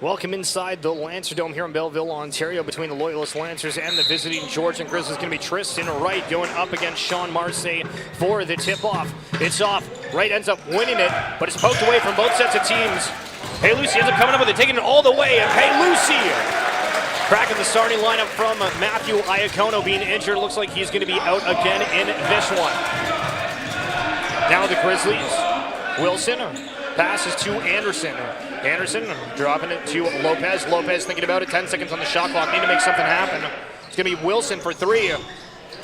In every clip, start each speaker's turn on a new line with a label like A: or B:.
A: Welcome inside the Lancer Dome here in Belleville, Ontario, between the Loyalist Lancers and the visiting Georgian Grizzlies. Going to be Tristan Wright going up against Sean Marseille for the tip-off. It's off. Wright ends up winning it, but it's poked away from both sets of teams. Hey Lucy ends up coming up with it, taking it all the way, and Hey Lucy cracking the starting lineup from Matthew Iacono being injured. Looks like he's going to be out again in this one. Now the Grizzlies. Wilson passes to Anderson. Anderson dropping it to Lopez. Lopez thinking about it. 10 seconds on the shot clock. Need to make something happen. It's going to be Wilson for three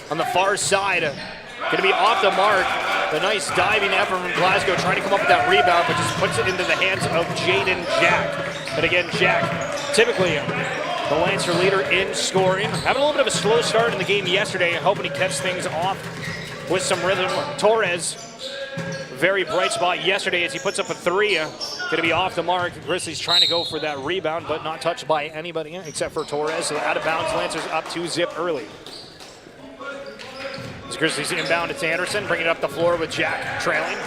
A: on the far side. Going to be off the mark. The nice diving effort from Glasgow trying to come up with that rebound, but just puts it into the hands of Jaden Jack. But again, Jack, typically the Lancer leader in scoring. Having a little bit of a slow start in the game yesterday, hoping he catches things off with some rhythm. Torres, very bright spot yesterday as he puts up a three. Going to be off the mark. Grizzlies trying to go for that rebound, but not touched by anybody except for Torres. So out of bounds, Lancers up 2-zip early. As Grizzlies inbound, it's Anderson, bringing it up the floor with Jack trailing.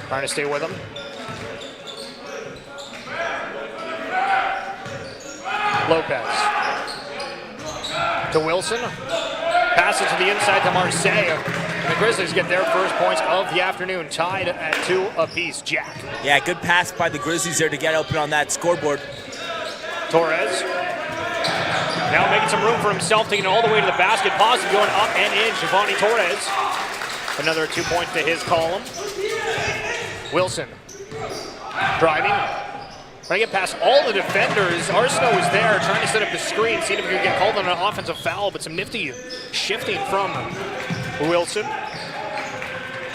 A: Trying to stay with him. Lopez. To Wilson. Passes to the inside to Marseille. And the Grizzlies get their first points of the afternoon, tied at 2 apiece. Jack.
B: Yeah, good pass by the Grizzlies there to get open on that scoreboard.
A: Torres. Now making some room for himself, taking it all the way to the basket. Positive going up and in. Giovanni Torres. Another 2 points to his column. Wilson. Driving. Trying to get past all the defenders. Arsenault was there trying to set up the screen, seeing if he could get called on an offensive foul, but some nifty shifting from Wilson.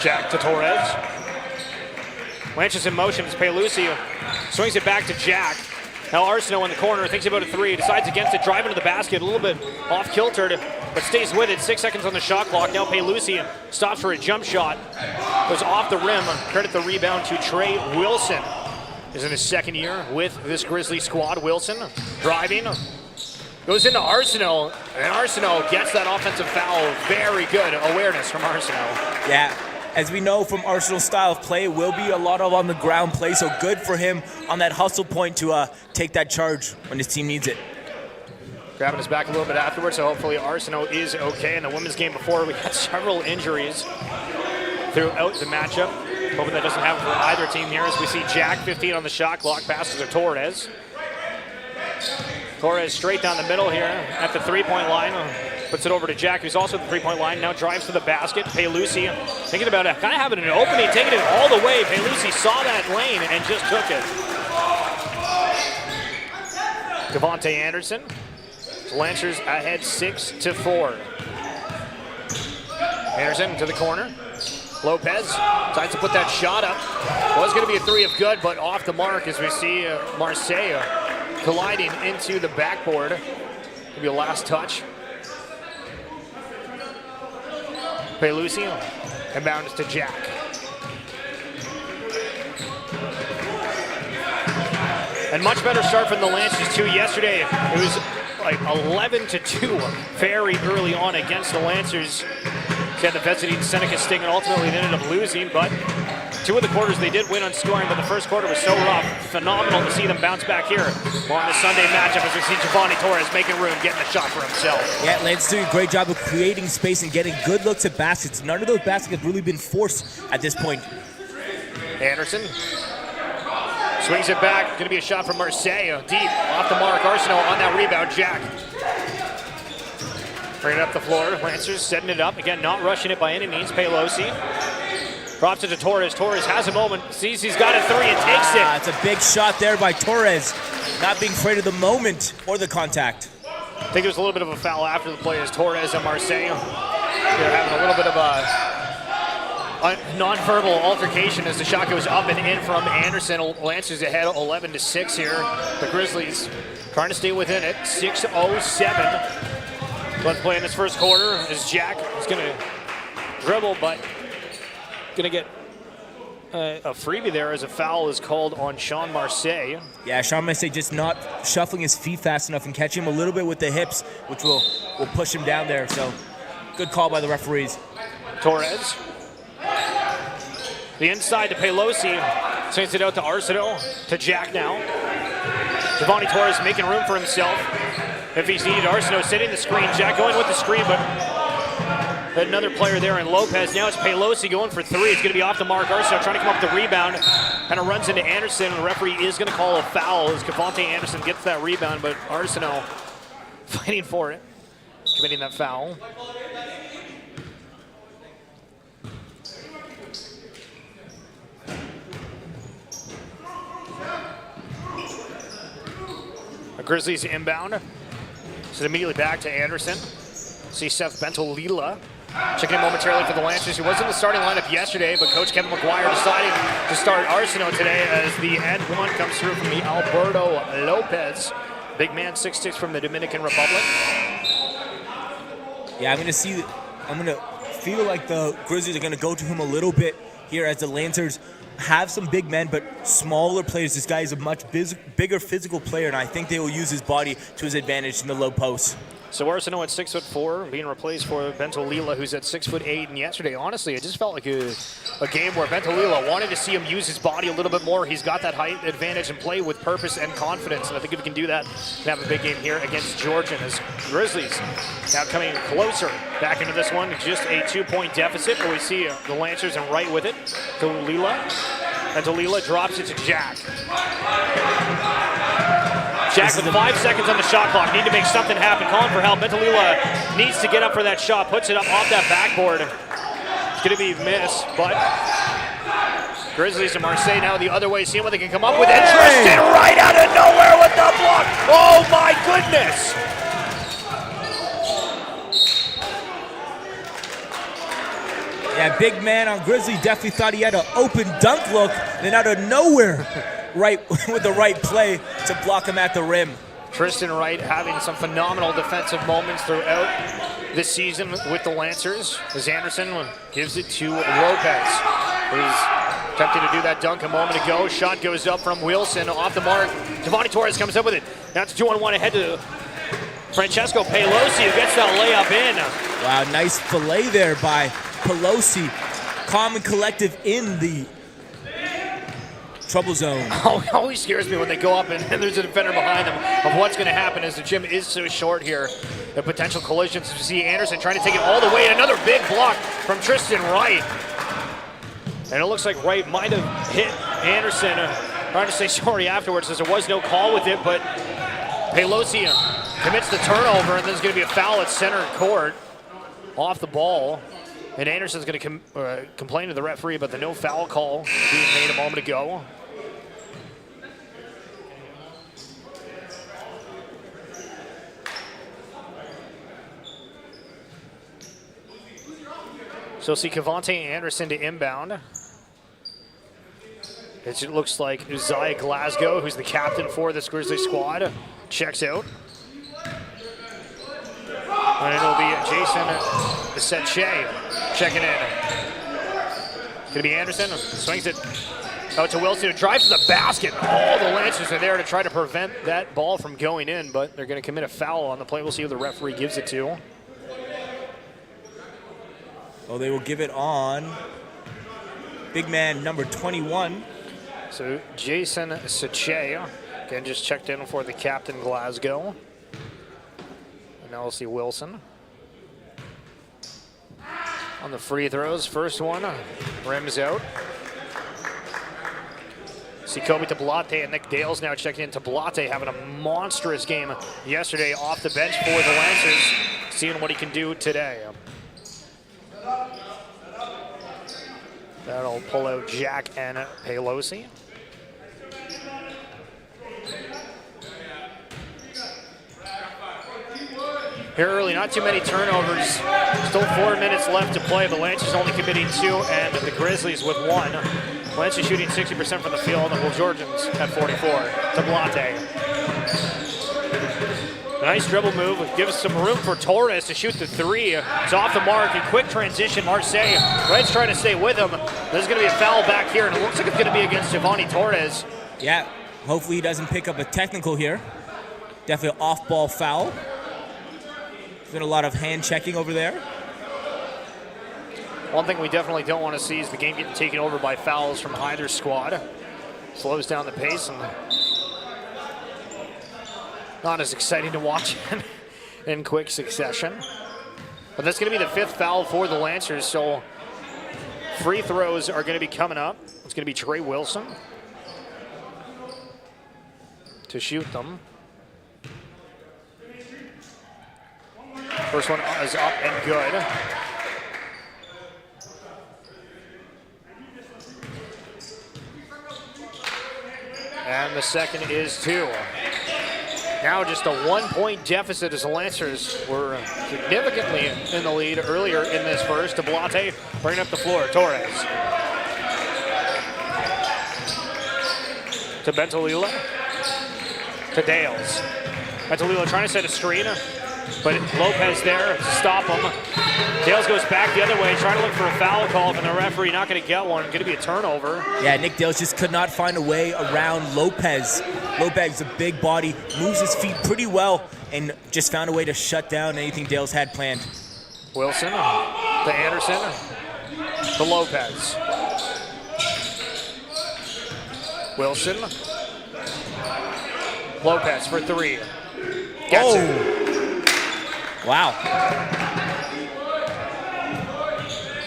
A: Jack to Torres. Lancers in motion as Pelusi swings it back to Jack. Now Arsenault in the corner, thinks about a three, decides against it, driving to the basket, a little bit off-kiltered, but stays with it. 6 seconds on the shot clock. Now Pelusi stops for a jump shot. Goes off the rim. Credit the rebound to Trey Wilson. Is in his second year with this Grizzly squad. Wilson driving. Goes into Arsenault, and Arsenault gets that offensive foul. Very good awareness from Arsenault.
B: Yeah, as we know from Arsenaul's style of play, it will be a lot of on the ground play, so good for him on that hustle point to take that charge when his team needs it.
A: Grabbing his back a little bit afterwards, so hopefully Arsenault is okay. In the women's game before, we had several injuries throughout the matchup. Hoping that doesn't happen for either team here as we see Jack, 15 on the shot clock, passes to Torres. Torres straight down the middle here at the three-point line. Puts it over to Jack, who's also at the three-point line. Now drives to the basket. Pelusi thinking about it, kind of having an opening, taking it all the way. Pelusi saw that lane and just took it. Devontae Anderson. Lancers ahead 6-4. Anderson to the corner. Lopez decides to put that shot up. Was going to be a three of good, but off the mark as we see Marseille colliding into the backboard. Going to be a last touch. Pelusi inbounds to Jack. And much better start from the Lancers too. Yesterday it was like 11-2 very early on against the Lancers. They had the visiting Seneca Sting and ultimately they ended up losing, but 2 of the quarters they did win on scoring, but the first quarter was so rough. Phenomenal to see them bounce back here on the Sunday matchup as we see Giovanni Torres making room, getting a shot for himself.
B: Yeah, Lance doing a great job of creating space and getting good looks at baskets. None of those baskets have really been forced at this point.
A: Anderson swings it back. Going to be a shot from Marseille. Deep, off the mark. Arsenault on that rebound. Jack. Bringing it up the floor. Lancers setting it up. Again, not rushing it by any means. Pelosi drops it to Torres. Torres has a moment. Sees he's got a three and takes it.
B: It's a big shot there by Torres. Not being afraid of the moment or the contact.
A: I think there's a little bit of a foul after the play as Torres and Marseille. They're having a little bit of a non-verbal altercation as the shot goes up and in from Anderson. Lancers ahead 11-6 here. The Grizzlies trying to stay within it. 6:07. Let's play in this first quarter as Jack is going to dribble, but going to get a freebie there as a foul is called on Sean Marseille.
B: Yeah, Sean Marseille just not shuffling his feet fast enough and catching him a little bit with the hips, which will push him down there. So good call by the referees.
A: Torres. The inside to Pelosi. Sends it out to Arsenault, to Jack now. Devontae Torres making room for himself if he's needed. Arsenault setting the screen. Jack going with the screen, but another player there in Lopez. Now it's Pelosi going for three. It's going to be off the mark. Arsenault trying to come up with the rebound. Kind of runs into Anderson, and the referee is going to call a foul as Cavante Anderson gets that rebound, but Arsenault fighting for it, committing that foul. The Grizzlies inbound. So immediately back to Anderson. See Seth Bentolila checking in momentarily for the Lancers. He was in the starting lineup yesterday, but Coach Kevin McGuire decided to start Arsenault today as the end one comes through from the Alberto Lopez. Big man, 6'6" from the Dominican Republic.
B: Yeah, I'm gonna feel like the Grizzlies are gonna go to him a little bit here as the Lancers have some big men, but smaller players. This guy is a much bigger physical player, and I think they will use his body to his advantage in the low post.
A: So Arsenault at 6'4", being replaced for Bentolila, who's at 6'8". And yesterday, honestly, it just felt like a game where Bentolila wanted to see him use his body a little bit more. He's got that height advantage and play with purpose and confidence. And I think if he can do that, he can have a big game here against Georgian as Grizzlies now coming closer back into this one. Just a 2-point deficit, but we see the Lancers and right with it. Bentolila drops it to Jack. Jack with 5 seconds on the shot clock. Need to make something happen. Calling for help. Bentolila needs to get up for that shot. Puts it up off that backboard. It's going to be missed, but Grizzlies and Marseille now the other way, seeing what they can come up with. And Tristan right out of nowhere with the block. Oh my goodness.
B: Yeah, big man on Grizzly definitely thought he had an open dunk look, then out of nowhere, right with the right play to block him at the rim.
A: Tristan Wright having some phenomenal defensive moments throughout this season with the Lancers as Anderson gives it to Lopez, who's attempting to do that dunk a moment ago. Shot goes up from Wilson off the mark. Devontae Torres comes up with it. Now it's 2-on-1 ahead to Francesco Pelosi, who gets that layup in.
B: Wow, nice fillet there by Pelosi. Calm and collective in the trouble zone.
A: Oh, it always scares me when they go up and there's a defender behind them of what's going to happen as the gym is so short here. The potential collisions. You see Anderson trying to take it all the way. Another big block from Tristan Wright. And it looks like Wright might have hit Anderson. Trying to say sorry afterwards as there was no call with it, but Pelosi commits the turnover, and there's going to be a foul at center court off the ball. And Anderson's going to complain to the referee about the no foul call being made a moment ago. So see Cavante Anderson to inbound. It looks like Uzziah Glasgow, who's the captain for this Grizzly squad, checks out. And it'll be Jason Seche checking in. It's going to be Anderson, swings it out to Wilson, who drives to the basket. All the Lancers are there to try to prevent that ball from going in, but they're going to commit a foul on the play. We'll see who the referee gives it to.
B: Oh, they will give it on big man number 21.
A: So Jason Seche, again, just checked in for the captain Glasgow. Now we'll see Wilson on the free throws. First one, rims out. See Kobe Tablate and Nick Dale's now checking in. Tablate having a monstrous game yesterday off the bench for the Lancers. Seeing what he can do today. That'll pull out Jack and Pelosi. Here early, not too many turnovers. Still 4 minutes left to play. The Lancers only committing 2, and the Grizzlies with 1. Lancers shooting 60% from the field, and the Georgians at 44. Tablate. Nice dribble move. Gives some room for Torres to shoot the 3. It's off the mark. A quick transition. Marseille. Red's trying to stay with him. There's going to be a foul back here, and it looks like it's going to be against Devontae Torres.
B: Yeah, hopefully he doesn't pick up a technical here. Definitely an off-ball foul. There's been a lot of hand checking over there.
A: One thing we definitely don't want to see is the game getting taken over by fouls from either squad. Slows down the pace and not as exciting to watch in quick succession. But that's going to be the 5th foul for the Lancers, so free throws are going to be coming up. It's going to be Trey Wilson to shoot them. First one is up and good. And the second is 2. Now just a 1-point deficit as the Lancers were significantly in the lead earlier in this first. Tablate bringing up the floor. Torres to Bentolila to Dales. Bentolila trying to set a screen, but Lopez there to stop him. Dales goes back the other way, trying to look for a foul call from the referee. Not going to get one. Going to be a turnover.
B: Yeah, Nick Dales just could not find a way around Lopez. Lopez, a big body, moves his feet pretty well, and just found a way to shut down anything Dales had planned.
A: Wilson to Anderson to Lopez. Wilson. Lopez for 3. Gets it.
B: Wow.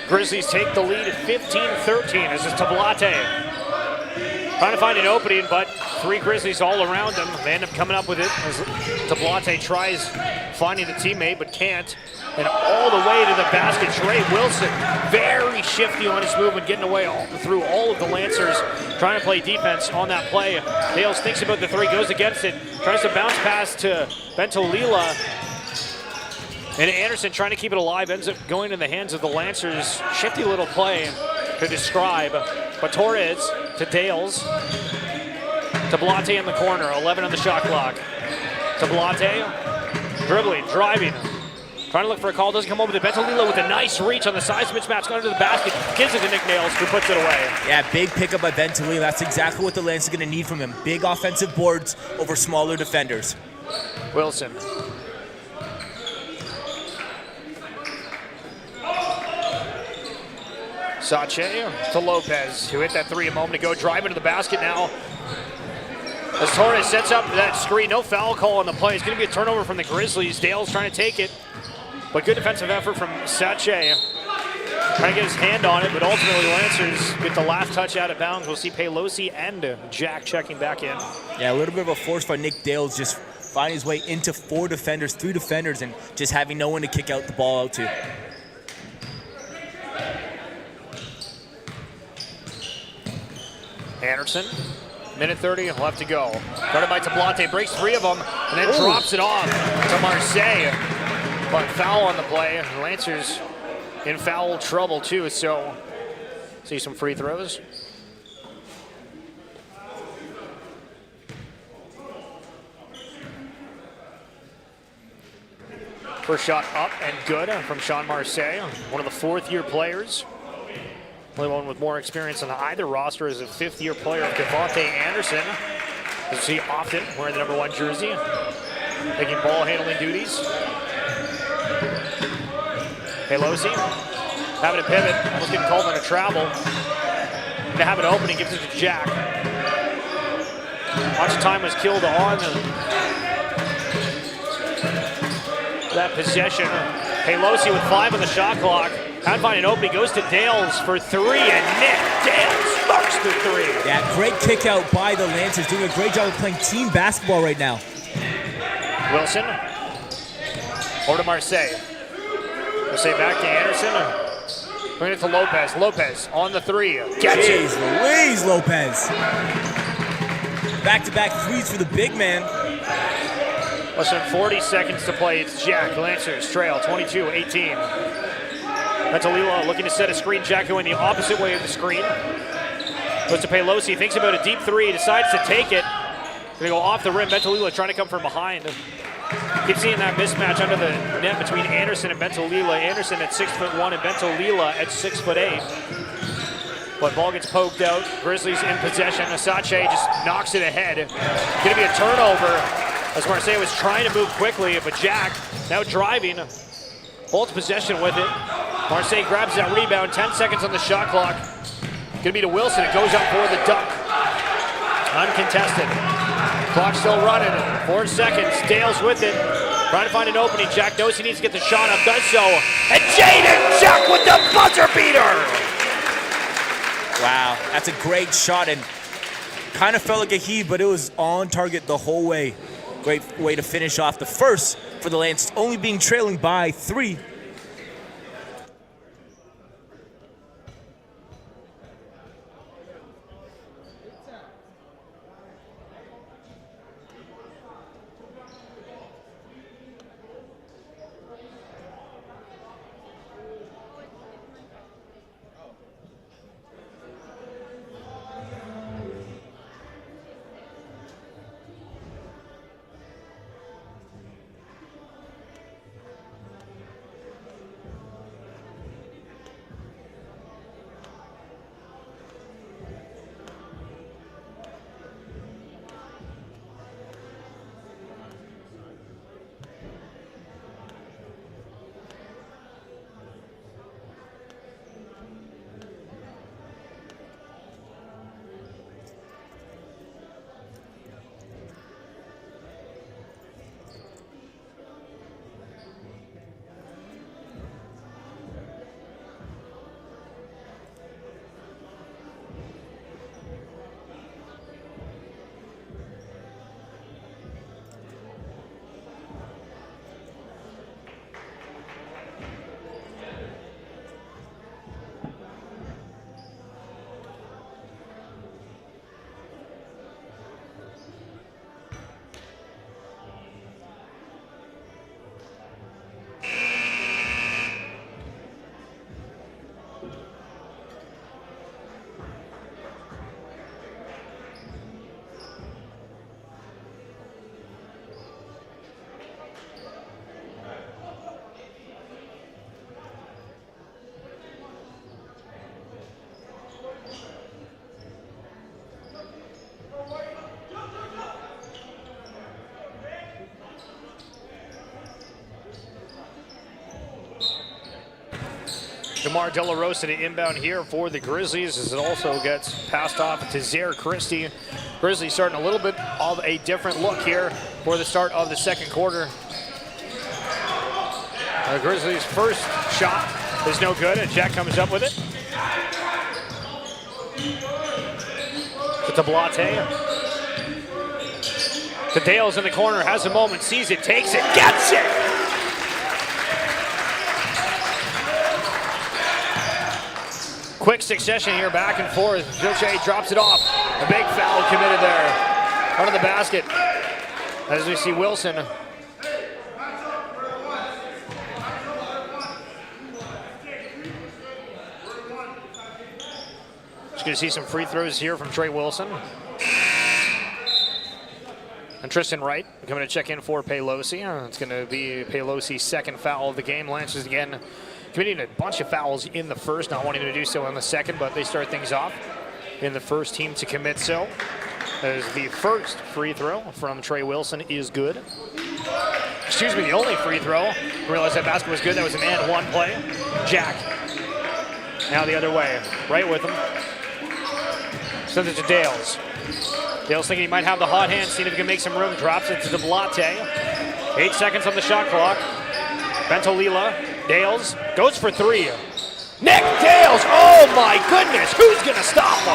A: Grizzlies take the lead at 15-13. This is Tablate. Trying to find an opening, but 3 Grizzlies all around him. They end up coming up with it as Tablate tries finding the teammate, but can't. And all the way to the basket, Trey Wilson, very shifty on his movement, getting away through all of the Lancers, trying to play defense on that play. Dales thinks about the 3, goes against it, tries to bounce pass to Bentolila. And Anderson trying to keep it alive, ends up going in the hands of the Lancers. Shifty little play to describe. But Torres to Dales. Tablate in the corner, 11 on the shot clock. Tablate, dribbling, driving. Trying to look for a call, doesn't come over to Bentolila with a nice reach on the size mismatch, going to the basket, gives it to Nick Nails, who puts it away.
B: Yeah, big pickup by Bentolila. That's exactly what the Lancers are going to need from him. Big offensive boards over smaller defenders.
A: Wilson. Sache to Lopez, who hit that 3 a moment ago, driving to the basket now. As Torres sets up that screen, no foul call on the play. It's going to be a turnover from the Grizzlies. Dale's trying to take it, but good defensive effort from Sache. Trying to get his hand on it, but ultimately Lancers get the last touch out of bounds. We'll see Pelosi and Jack checking back in.
B: Yeah, a little bit of a force by Nick Dales, just finding his way into 4 defenders, 3 defenders, and just having no one to kick out the ball out to.
A: Anderson, minute 30 left to go. Guarded by Tablate, breaks 3 of them, and then drops it off to Marseille. But foul on the play. Lancers in foul trouble too, so see some free throws. First shot up and good from Sean Marseille, one of the 4th-year players. Only one with more experience on either roster is a 5th-year player, Devontae Anderson. As you see often wearing the number 1 jersey, taking ball handling duties. Pelosi having a pivot, almost getting called on a travel. To have an opening, gives it to Jack. Much time was killed on that possession. Pelosi with 5 on the shot clock. Can't find an opening, goes to Dales for 3, and Nick Dales sparks the 3.
B: Yeah, great kick out by the Lancers, doing a great job of playing team basketball right now.
A: Wilson, over to Marseille. Marseille back to Anderson, bring it to Lopez. Lopez on the 3, gets it.
B: Jeez Louise, Lopez. Back-to-back 3s for the big man.
A: Less than 40 seconds to play. It's Jack. Lancers trail 22-18. Bentolila looking to set a screen. Jack going the opposite way of the screen. Goes to Pelosi, thinks about a deep 3, decides to take it. Gonna go off the rim. Bentolila trying to come from behind. Keep seeing that mismatch under the net between Anderson and Bentolila. Anderson at 6'1" and Bentolila at 6'8". But ball gets poked out. Grizzlies in possession. Asache just knocks it ahead. Gonna be a turnover as Marseille was trying to move quickly, but Jack now driving. Holds possession with it. Marseille grabs that rebound, 10 seconds on the shot clock. Gonna be to Wilson, it goes up for the dunk. Uncontested. Clock still running. 4 seconds. Dale's with it. Trying to find an opening. Jack knows he needs to get the shot up. Does so. And Jaden Jack with the buzzer beater.
B: Wow, that's a great shot and kind of felt like a heave, but it was on target the whole way. Great way to finish off the first for the Lancers, only being trailing by 3.
A: DeMar De La Rosa to inbound here for the Grizzlies as it also gets passed off to Zaire Christie. Grizzlies starting a little bit of a different look here for the start of the second quarter. The Grizzlies' first shot is no good, and Jack comes up with it. To Blate. To Dale's in the corner, has a moment, sees it, takes it, gets it! Quick succession here, back and forth. Georgian drops it off. A big foul committed there. Under the basket. As we see Wilson. Just gonna see some free throws here from Trey Wilson. And Tristan Wright coming to check in for Pelosi. It's gonna be Pelosi's second foul of the game. Lancers again committing a bunch of fouls in the first, not wanting to do so in the second, but they start things off in the first team to commit so. As the first free throw from Trey Wilson is good. Excuse me, the only free throw. I realized that basket was good. That was an and one play. Jack. Now the other way. Right with him. Sends it to Dales. Dales thinking he might have the hot hand, seeing if he can make some room. Drops it to Blate. 8 seconds on the shot clock. Ventolila. Dales goes for 3. Nick Dales, oh my goodness, who's gonna stop him?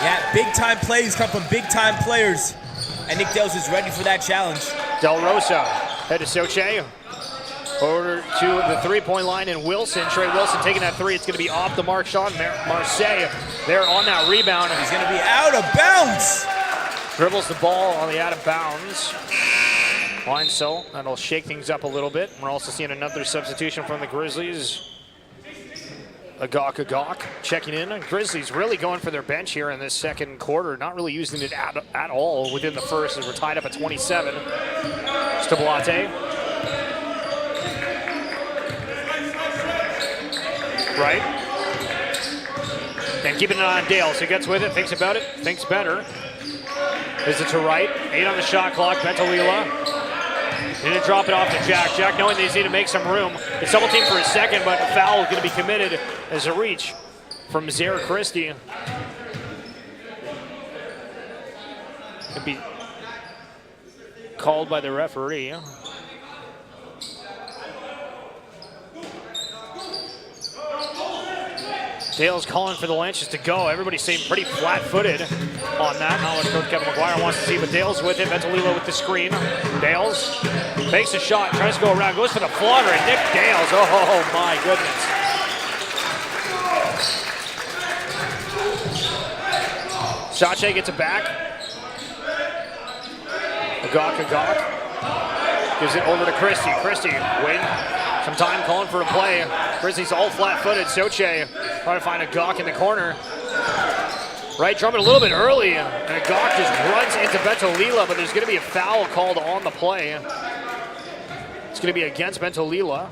B: Yeah, big time plays come from big time players. And Nick Dales is ready for that challenge.
A: Del Rosa, head to Soche. Over to the three-point line, and Wilson, Trey Wilson taking that 3. It's gonna be off the mark. Sean Marseille there on that rebound.
B: He's gonna be out of bounds.
A: Dribbles the ball on the out of bounds. Line so, that'll shake things up a little bit. We're also seeing another substitution from the Grizzlies. Agok checking in. Grizzlies really going for their bench here in this second quarter, not really using it at all within the first as we're tied up at 27. Stablate. Right. And keeping an eye on Dale, so he gets with it, thinks about it, thinks better. Is it to Wright? 8 on the shot clock, Ventolila. Need to drop it off to Jack. Jack knowing they need to make some room. It's double team for a second, but a foul is going to be committed as a reach from Zaire Christie. Could be called by the referee. Dale's calling for the Lancers to go. Everybody seemed pretty flat-footed on that. Not what Coach Kevin McGuire wants to see, but Dale's with it. Ventalilo with the screen. Dales makes a shot, tries to go around, goes for the flogger, and Nick Dales. Oh my goodness. Sache gets it back. Agok gives it over to Christie. Christie waiting some time calling for a play. Grizzlies all flat-footed. Soche trying to find Agok in the corner. Right, drumming a little bit early, and Agok just runs into Ventalila, but there's going to be a foul called on the play. It's going to be against Ventalila.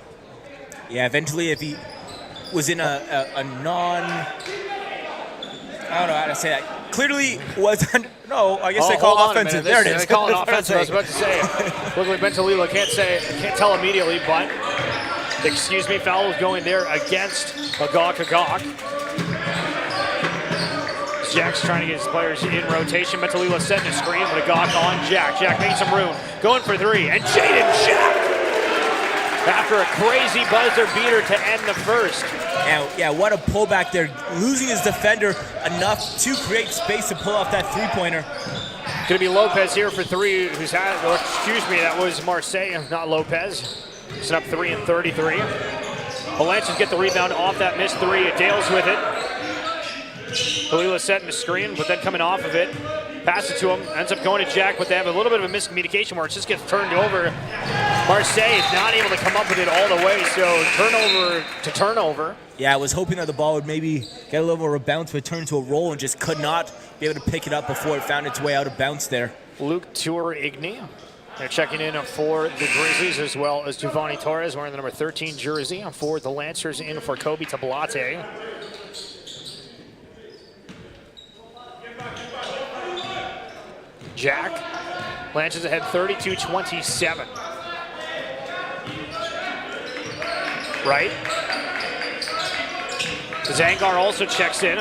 B: Yeah, Ventalila, if he was in a non... I don't know how to say that. Clearly was... No, I guess they call it offensive. There it is.
A: They call it offensive, I was about to say. Looks like Ventalila can't tell immediately, but... Excuse me, foul was going there against Agok. Jack's trying to get his players in rotation. Ventalila setting a screen, but Agok on Jack. Jack making some room, going for three, and Jaden Jack after a crazy buzzer beater to end the first.
B: Yeah, what a pullback there. Losing his defender enough to create space to pull off that three-pointer.
A: Going to be Lopez here for three, that was Marseille, not Lopez. He's up 3 and 33. The Lancers get the rebound off that missed three. Dale's with it. Kalila setting the screen, but then coming off of it. Pass it to him, ends up going to Jack, but they have a little bit of a miscommunication where it just gets turned over. Marseille is not able to come up with it all the way, so turnover to turnover.
B: Yeah, I was hoping that the ball would maybe get a little more of a bounce, but turn into a roll and just could not be able to pick it up before it found its way out of bounds there.
A: Luke Tour-Igny. They're checking in for the Grizzlies, as well as Giovanni Torres wearing the number 13 jersey for the Lancers, in for Kobe Tablate. Jack. Lancers ahead 32-27. Right. Zangar also checks in.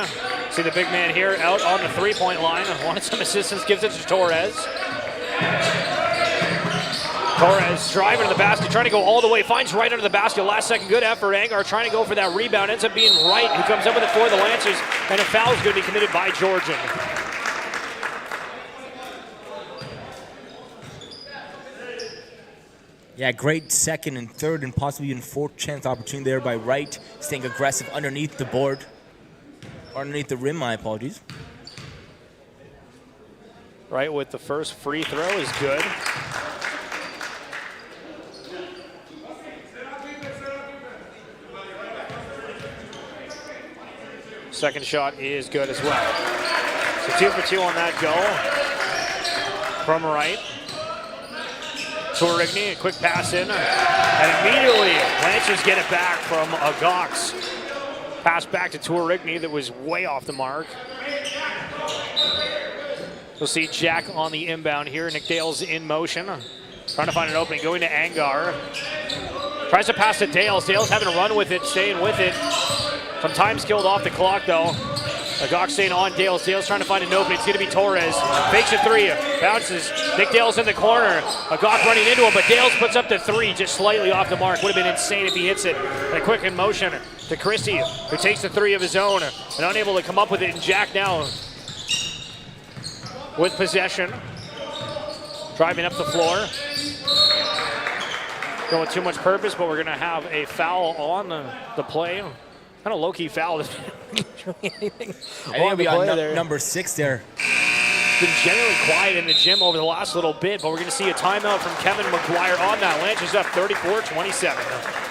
A: See the big man here out on the three-point line. Wanted some assistance, gives it to Torres. Torres driving to the basket, trying to go all the way, finds right under the basket. Last second, good effort. Angar trying to go for that rebound, ends up being Wright, who comes up with it for the Lancers, and a foul is going to be committed by Georgian.
B: Yeah, great second and third and possibly even fourth chance opportunity there by Wright, staying aggressive underneath the board. Or underneath the rim, my apologies.
A: Wright with the first free throw is good. Second shot is good as well. So 2 for 2 on that go from Wright. Tour-Igny, a quick pass in, and immediately Lancers get it back from Agok's pass back to Tour-Igny that was way off the mark. We'll see Jack on the inbound here. Nick Dale's in motion, trying to find an opening, going to Angar. Tries to pass to Dales. Dale's having a run with it, staying with it. Some time's killed off the clock though. Agok staying on Dales. Dales trying to find an opening. It's going to be Torres. Fakes a three. Bounces. Nick Dale's in the corner. Agok running into him, but Dales puts up the three just slightly off the mark. Would have been insane if he hits it. And a quick in motion to Christie, who takes the three of his own and unable to come up with it. And Jack now with possession. Driving up the floor. Going with too much purpose, but we're going to have a foul on the play. Kind of low-key foul. Anything
B: I think it'll be on number 6 there.
A: It's been generally quiet in the gym over the last little bit, but we're going to see a timeout from Kevin McGuire on that. Lancers up 34-27.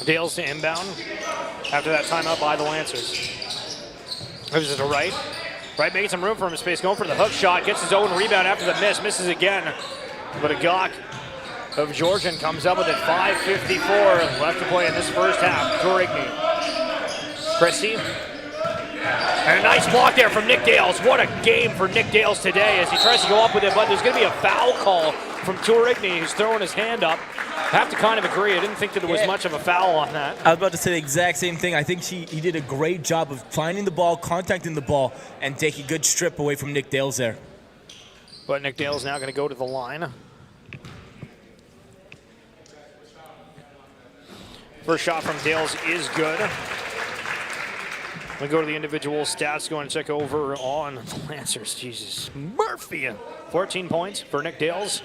A: Dales to inbound after that timeout by the Lancers. Moves it to Wright. Wright making some room for him in space, going for the hook shot, gets his own rebound after the miss, misses again. But a gawk of Georgian comes up with it. 5:54 left to play in this first half. Tourigny. Christie. And a nice block there from Nick Dales. What a game for Nick Dales today as he tries to go up with it, but there's going to be a foul call from Tourigny, who's throwing his hand up. I have to kind of agree. I didn't think that there was much of a foul on that.
B: I was about to say the exact same thing. I think he did a great job of finding the ball, contacting the ball, and taking a good strip away from Nick Dales there.
A: But Nick Dale's now going to go to the line. First shot from Dales is good. We go to the individual stats, go and check over on the Lancers. Jesus. Murphy, 14 points for Nick Dales.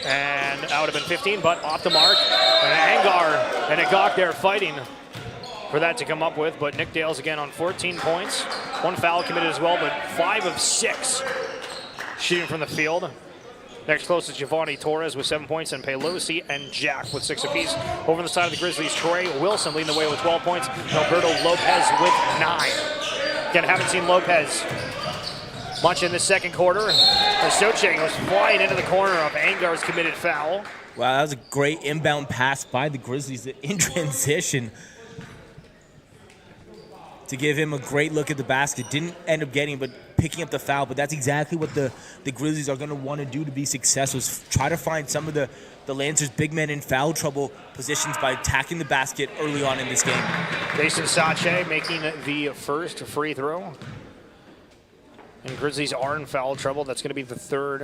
A: And that would have been 15, but off the mark. And Angar and a gawk there fighting for that to come up with. But Nick Dales again on 14 points. One foul committed as well, but 5 of 6 shooting from the field. Next closest, Giovanni Torres with 7 points, and Pelosi and Jack with 6 apiece. Over on the side of the Grizzlies, Trey Wilson leading the way with 12 points, and Alberto Lopez with 9. Again, haven't seen Lopez much in the second quarter. Socheng was flying into the corner of Angar's committed foul.
B: Wow, that was a great inbound pass by the Grizzlies in transition to give him a great look at the basket. Didn't end up getting, but picking up the foul. But that's exactly what the Grizzlies are going to want to do to be successful, is try to find some of the Lancers' big men in foul trouble positions by attacking the basket early on in this game.
A: Jason Sache making the first free throw. And Grizzlies are in foul trouble. That's going to be the third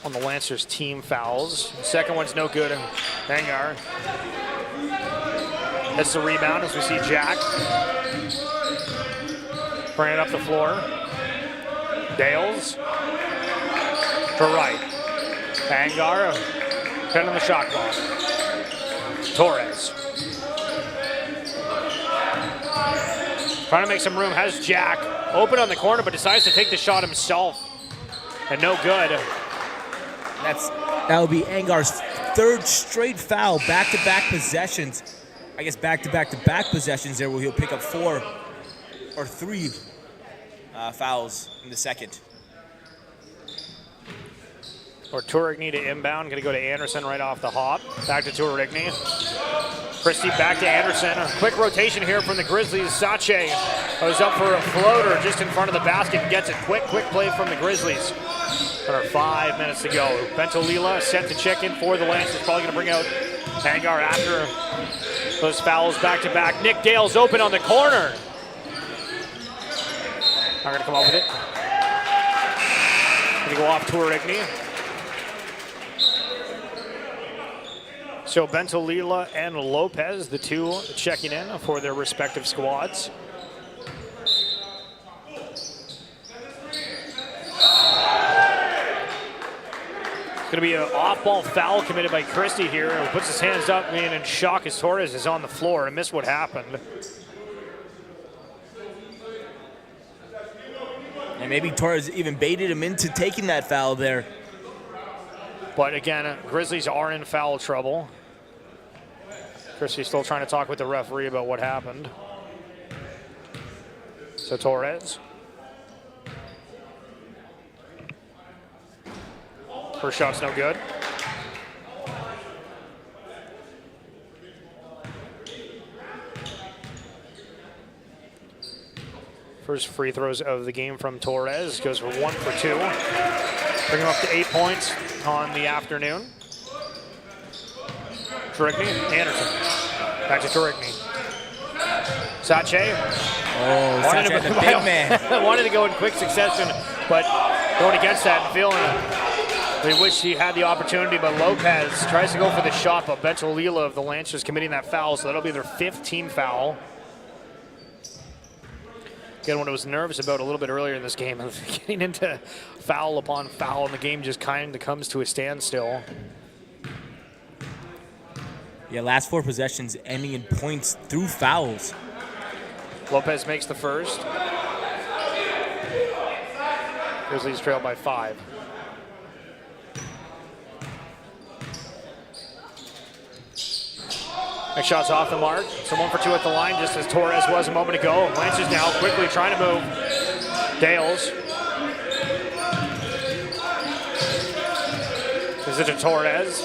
A: on the Lancers team fouls. The second one's no good. Angar. That's the rebound as we see Jack bringing it up the floor. Dales to Wright. Angar, 10 on the shot clock. Torres. Trying to make some room, has Jack open on the corner, but decides to take the shot himself. And no good.
B: That will be Angar's third straight foul, back-to-back possessions. I guess back-to-back possessions there, where he'll pick up 4 or 3 fouls in the second.
A: Or Tourigny to inbound, going to go to Anderson right off the hop. Back to Tourigny. Christie back to Anderson. A quick rotation here from the Grizzlies. Sache goes up for a floater just in front of the basket and gets it. Quick play from the Grizzlies. Under 5 minutes to go. Bentolila set to check in for the Lancers. Probably going to bring out Angar after those fouls back-to-back. Nick Dale's open on the corner. Not going to come up with it. Going to go off Tourigny. So Bentolila and Lopez, the two checking in for their respective squads. It's going to be an off-ball foul committed by Christie here. He puts his hands up and in shock as Torres is on the floor and missed what happened.
B: And maybe Torres even baited him into taking that foul there.
A: But again, Grizzlies are in foul trouble. Christie's still trying to talk with the referee about what happened. So Torres. First shot's no good. First free throws of the game from Torres. Goes for 1 for 2. Bring him up to 8 points on the afternoon. Tourigny, Anderson. Back to Tourigny. Sache.
B: Oh, Sache, the big man.
A: Wanted to go in quick succession, but going against that and feeling it. We wish he had the opportunity, but Lopez tries to go for the shot, but Bentolila of the Lancers committing that foul, so that'll be their 5th team foul. Again, what I was nervous about a little bit earlier in this game, getting into foul upon foul, and the game just kind of comes to a standstill.
B: Yeah, last 4 possessions ending in points through fouls.
A: Lopez makes the first. Grizzlies trail by 5. Next shot's off the mark. So 1 for 2 at the line, just as Torres was a moment ago. Lancers now quickly trying to move. Dales. Gives it to Torres.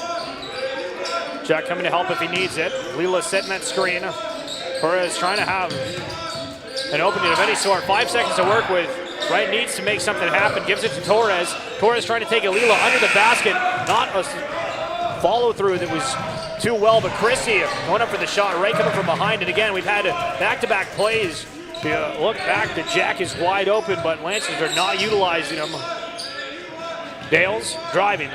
A: Jack coming to help if he needs it. Lila setting that screen. Torres trying to have an opening of any sort. 5 seconds to work with. Right needs to make something happen. Gives it to Torres. Torres trying to take it. Lila under the basket. Not a follow through that was too well, but Christie going up for the shot. Right coming from behind. And again, we've had back-to-back plays. Look back, the Jack is wide open, but Lancers are not utilizing him. Dales driving.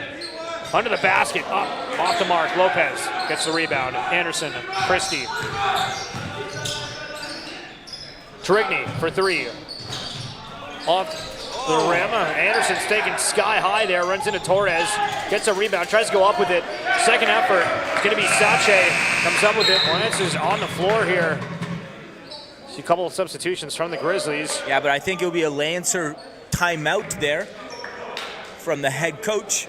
A: Under the basket, up, off the mark. Lopez gets the rebound. Anderson, Christie. Trigny for 3. Off the rim. Anderson's taking sky high there, runs into Torres, gets a rebound, tries to go up with it. Second effort, it's going to be Sache, comes up with it. Lancers on the floor here. See a couple of substitutions from the Grizzlies.
B: Yeah, but I think it'll be a Lancer timeout there from the head coach.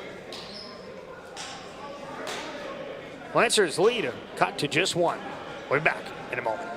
A: Lancers lead cut to just 1. We'll be back in a moment.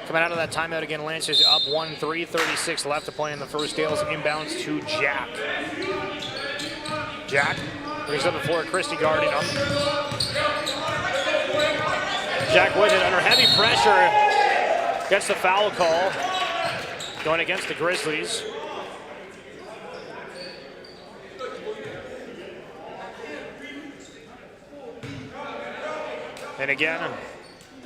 A: Coming out of that timeout again, Lancers up 1-3, 36 left to play in the first. Dales inbounds to Jack. Jack brings up the floor, Christie guarding him. Jack with it under heavy pressure. Gets the foul call. Going against the Grizzlies. And again,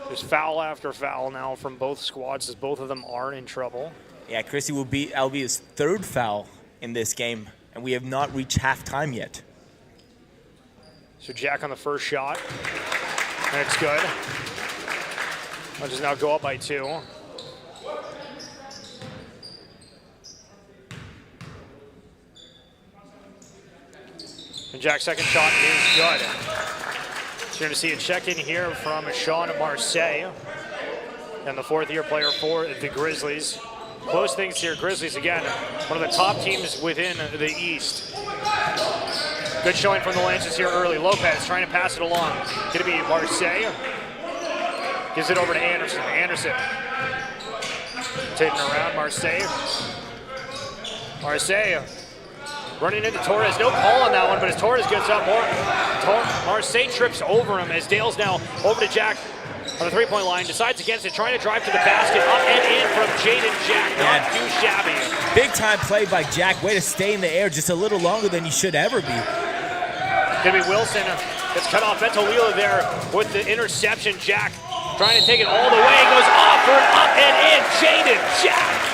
A: there's foul after foul now from both squads as both of them are in trouble.
B: Yeah, Christie that'll be his 3rd foul in this game, and we have not reached halftime yet.
A: So Jack on the first shot, and it's good. Let's now go up by 2. And Jack's second shot is good. So you're going to see a check-in here from Sean Marseille, and the 4th-year player for the Grizzlies. Close things here. Grizzlies, again, one of the top teams within the East. Good showing from the Lancers here early. Lopez trying to pass it along. Going to be Marseille. Gives it over to Anderson. Anderson taking around Marseille. Marseille running into Torres. No call on that one, but as Torres gets up, Marseille trips over him as Dale's now over to Jack on the 3-point line. Decides against it, trying to drive to the basket. Up and in from Jaden Jack. Not too shabby.
B: Big time play by Jack. Way to stay in the air just a little longer than you should ever be.
A: Gonna be Wilson. Gets cut off. Beto Wheeler there with the interception. Jack trying to take it all the way. Goes off for an up and in. Jaden Jack.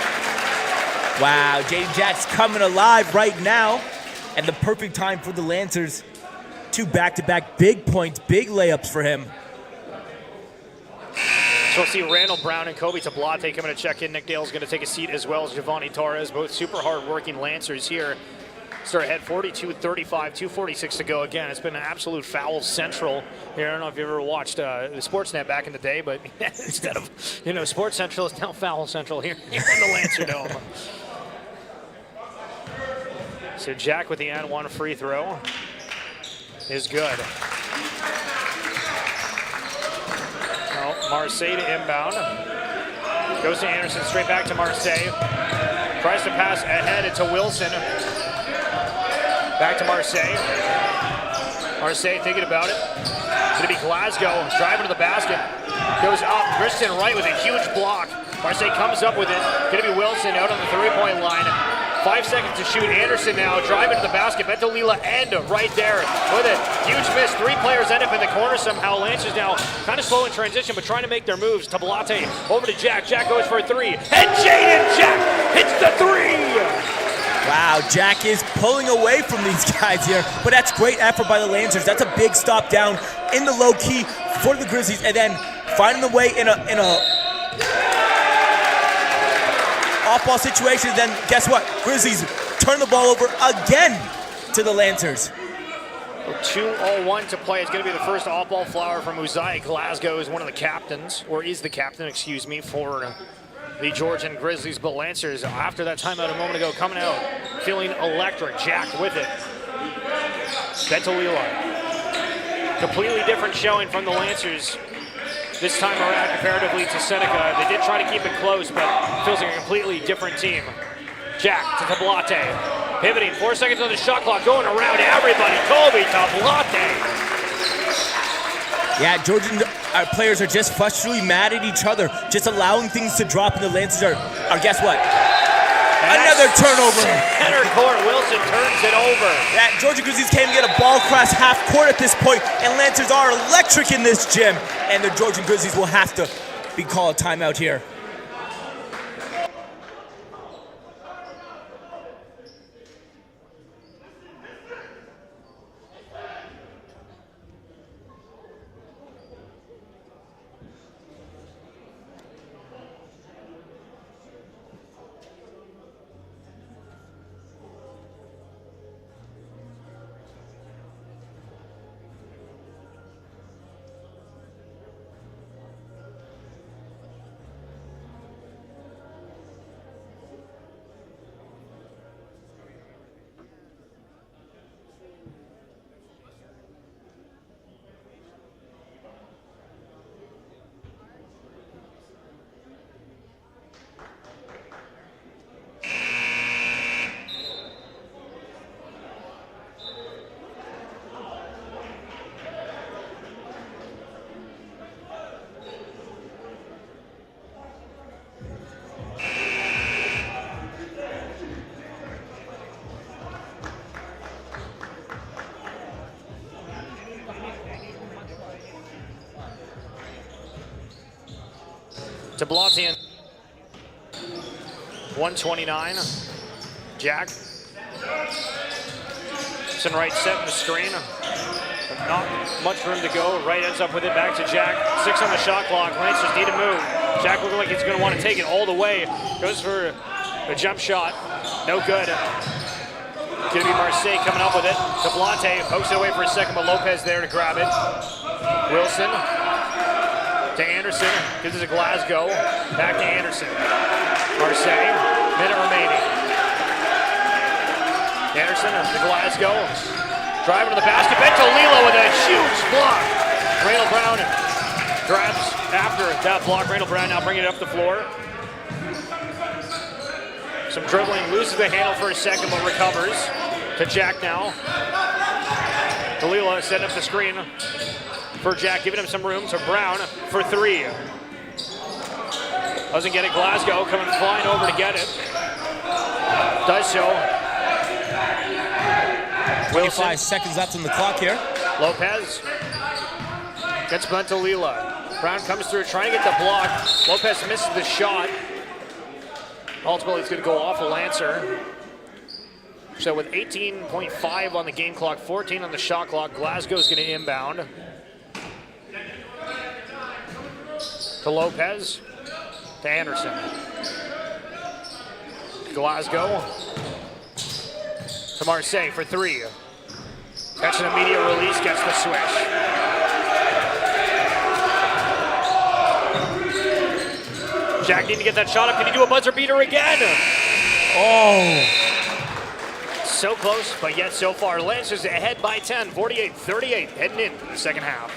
B: Wow, Jaden Jack's coming alive right now. And the perfect time for the Lancers. 2 back-to-back big points, big layups for him.
A: So we'll see Randall Brown and Kobe Tablate coming to check in. Nick Dale's going to take a seat as well as Giovanni Torres. Both super hard-working Lancers here. Start ahead 42-35, 2:46 to go. Again, it's been an absolute foul central here. I don't know if you ever watched the Sportsnet back in the day, but instead of, Sports Central, it's now foul central here in the Lancer Dome. So Jack with the and one free throw is good. Well, Marseille to inbound. Goes to Anderson, straight back to Marseille. Tries to pass ahead, it's a Wilson. Back to Marseille. Marseille thinking about it. It's gonna be Glasgow, driving to the basket. Goes up, Christian Wright with a huge block. Marseille comes up with it. Gonna be Wilson out on the three-point line. 5 seconds to shoot. Anderson now driving to the basket. Bentolila end right there with it. Huge miss. 3 players end up in the corner somehow. Lancers now kind of slow in transition, but trying to make their moves. Tablate over to Jack. Jack goes for a 3. And Jaden Jack hits the 3.
B: Wow, Jack is pulling away from these guys here, but that's great effort by the Lancers. That's a big stop down in the low key for the Grizzlies, and then finding the way in a off-ball situation. Then guess what? Grizzlies turn the ball over again to the Lancers.
A: 2:01 to play. It's going to be the first off-ball flower from Uzziah. Glasgow is one of the captains, or is the captain, excuse me, for the Georgian Grizzlies. But Lancers, after that timeout a moment ago, coming out feeling electric. Jack with it. Bentolila. Completely different showing from the Lancers this time around comparatively to Seneca. They did try to keep it close, but it feels like a completely different team. Jack to Tablate. Pivoting, 4 seconds on the shot clock, going around everybody. Kobe Tablate.
B: Yeah, Georgian players are just frustratingly mad at each other, just allowing things to drop, and the Lancers are guess what? Another turnover.
A: Center court, Wilson turns it over.
B: Yeah, Georgia Grizzlies can't even get a ball across half court at this point, and Lancers are electric in this gym, and the Georgian Grizzlies will have to be called a timeout here.
A: To Blottian. 129. Jack. Wright setting the screen. Not much room to go. Wright ends up with it back to Jack. 6 on the shot clock. Lancers need to move. Jack looking like he's going to want to take it all the way. Goes for a jump shot. No good. Going to be Marseille coming up with it. To Blante. Pokes it away for a second, but Lopez there to grab it. Wilson. To Anderson, gives it to Glasgow, back to Anderson. Marseille, minute remaining. Anderson to Glasgow, driving to the basket, Bentolila with a huge block. Randall Brown grabs after that block. Randall Brown now bringing it up the floor. Some dribbling, loses the handle for a second, but recovers. To Jack now. Dalila setting up the screen for Jack, giving him some room. To Brown for 3. Doesn't get it. Glasgow coming flying over to get it. Does so.
B: 25 seconds left on the clock here.
A: Lopez gets Bentolila. Brown comes through trying to get the block. Lopez misses the shot. Ultimately, it's going to go off a Lancer. So with 18.5 on the game clock, 14 on the shot clock, Glasgow's going to inbound. To Lopez, to Anderson. Glasgow, to Marseille for 3. That's an immediate release, gets the swish. Jack needing to get that shot up. Can he do a buzzer beater again?
B: Oh.
A: So close, but yet so far. Lancers ahead by 10, 48-38, heading into the second half.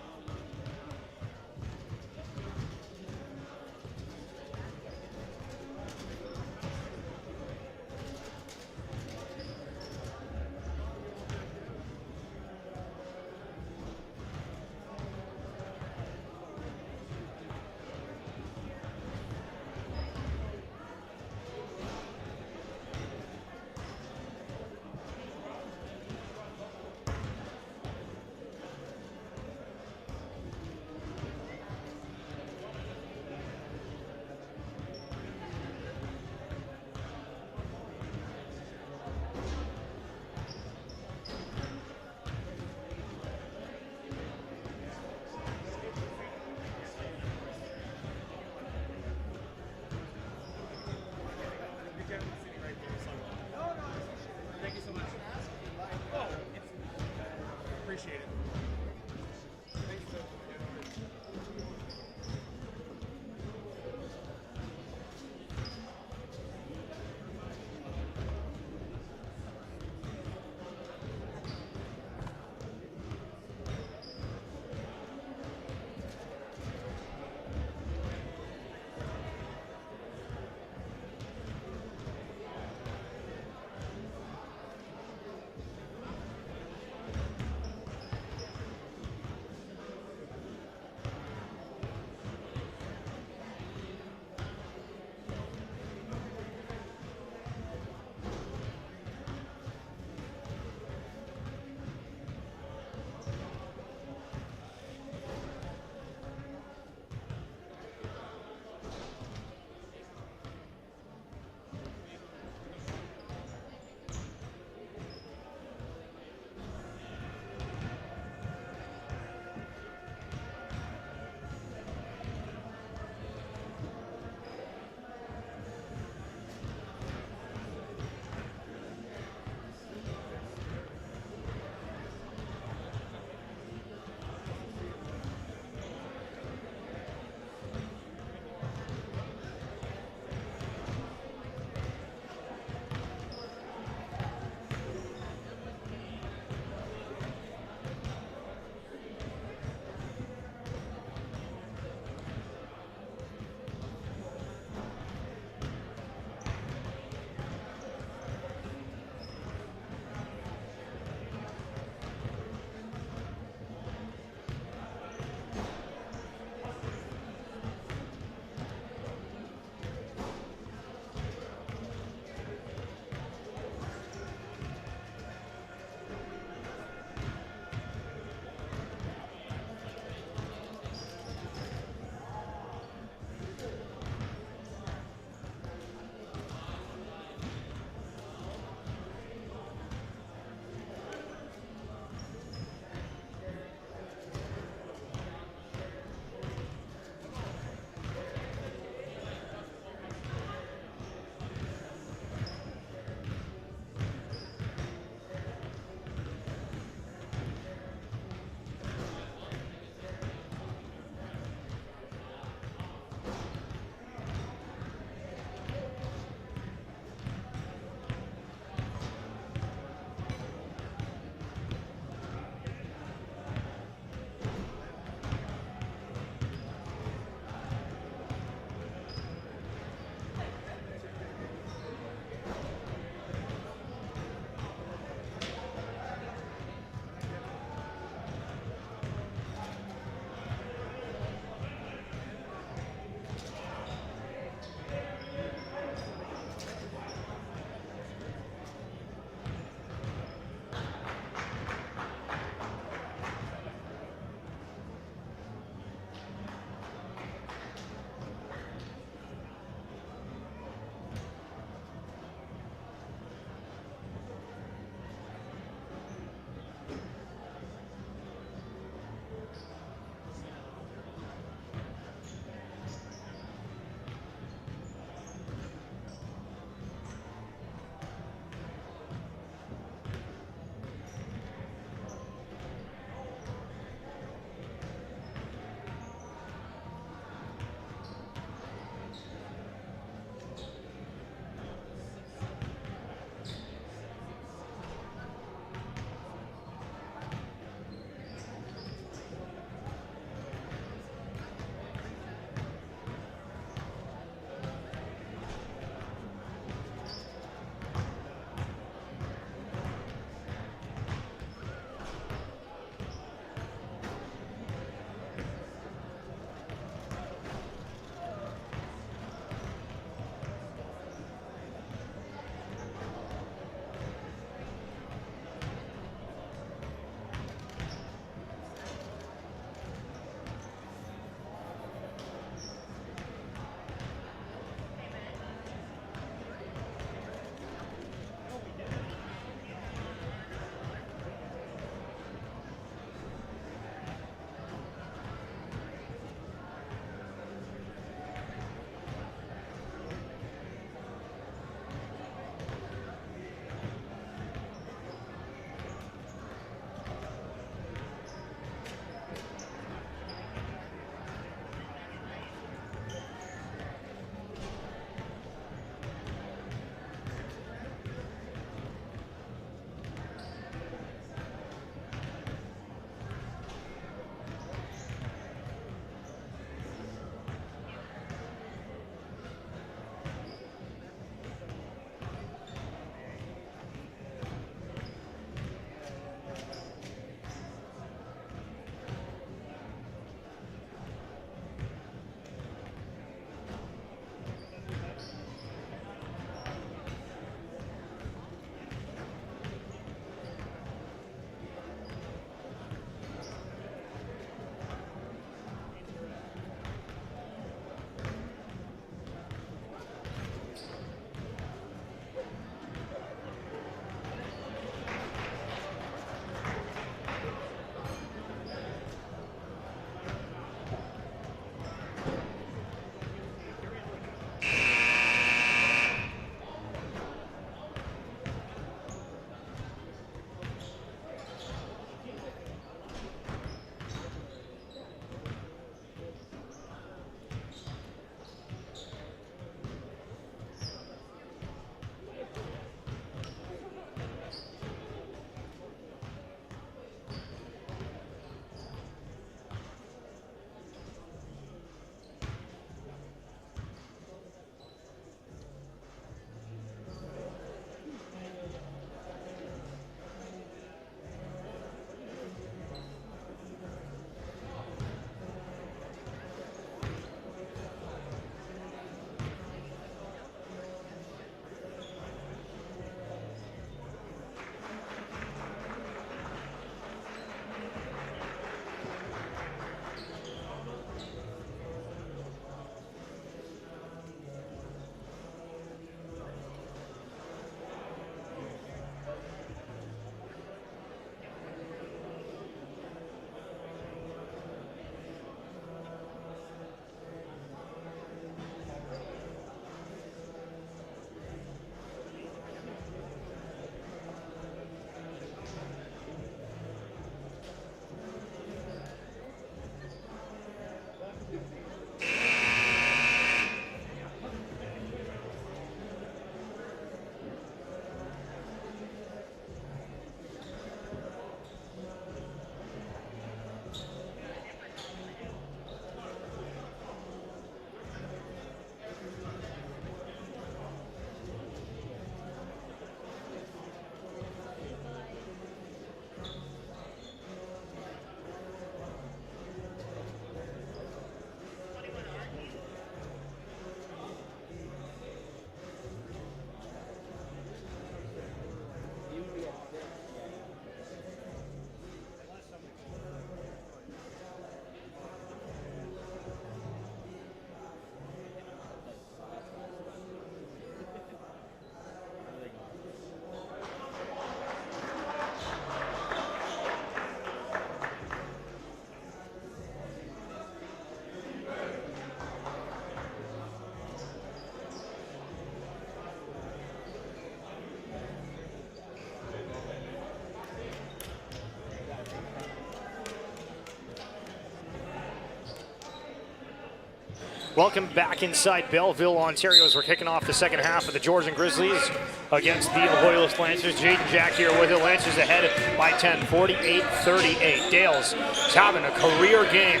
A: Welcome back inside Belleville, Ontario, as we're kicking off the second half of the Georgian Grizzlies against the Loyalist Lancers. Jaden Jack here with the Lancers ahead by 10, 48-38. Dales is having a career game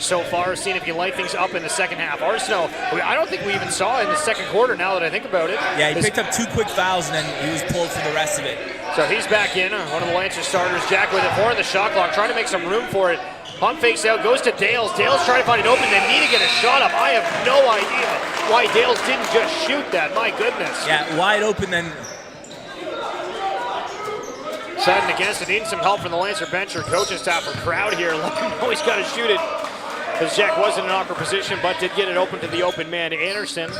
A: so far, seeing if he can light things up in the second half. Arsenault, I don't think we even saw in the second quarter now that I think about it.
B: Yeah, he picked up 2 quick fouls and then he was pulled for the rest of it.
A: So he's back in, one of the Lancers starters. Jack with it, 4 in the shot clock, trying to make some room for it. Pump fakes out, goes to Dales. Dales trying to find it open. They need to get a shot up. I have no idea why Dales didn't just shoot that. My goodness.
B: Yeah, wide open then.
A: Setting against it, needing some help from the Lancer bench or coaching staff or crowd here. Let him know he's got to shoot it. Because Jack was in an awkward position, but did get it open to the open man, Anderson.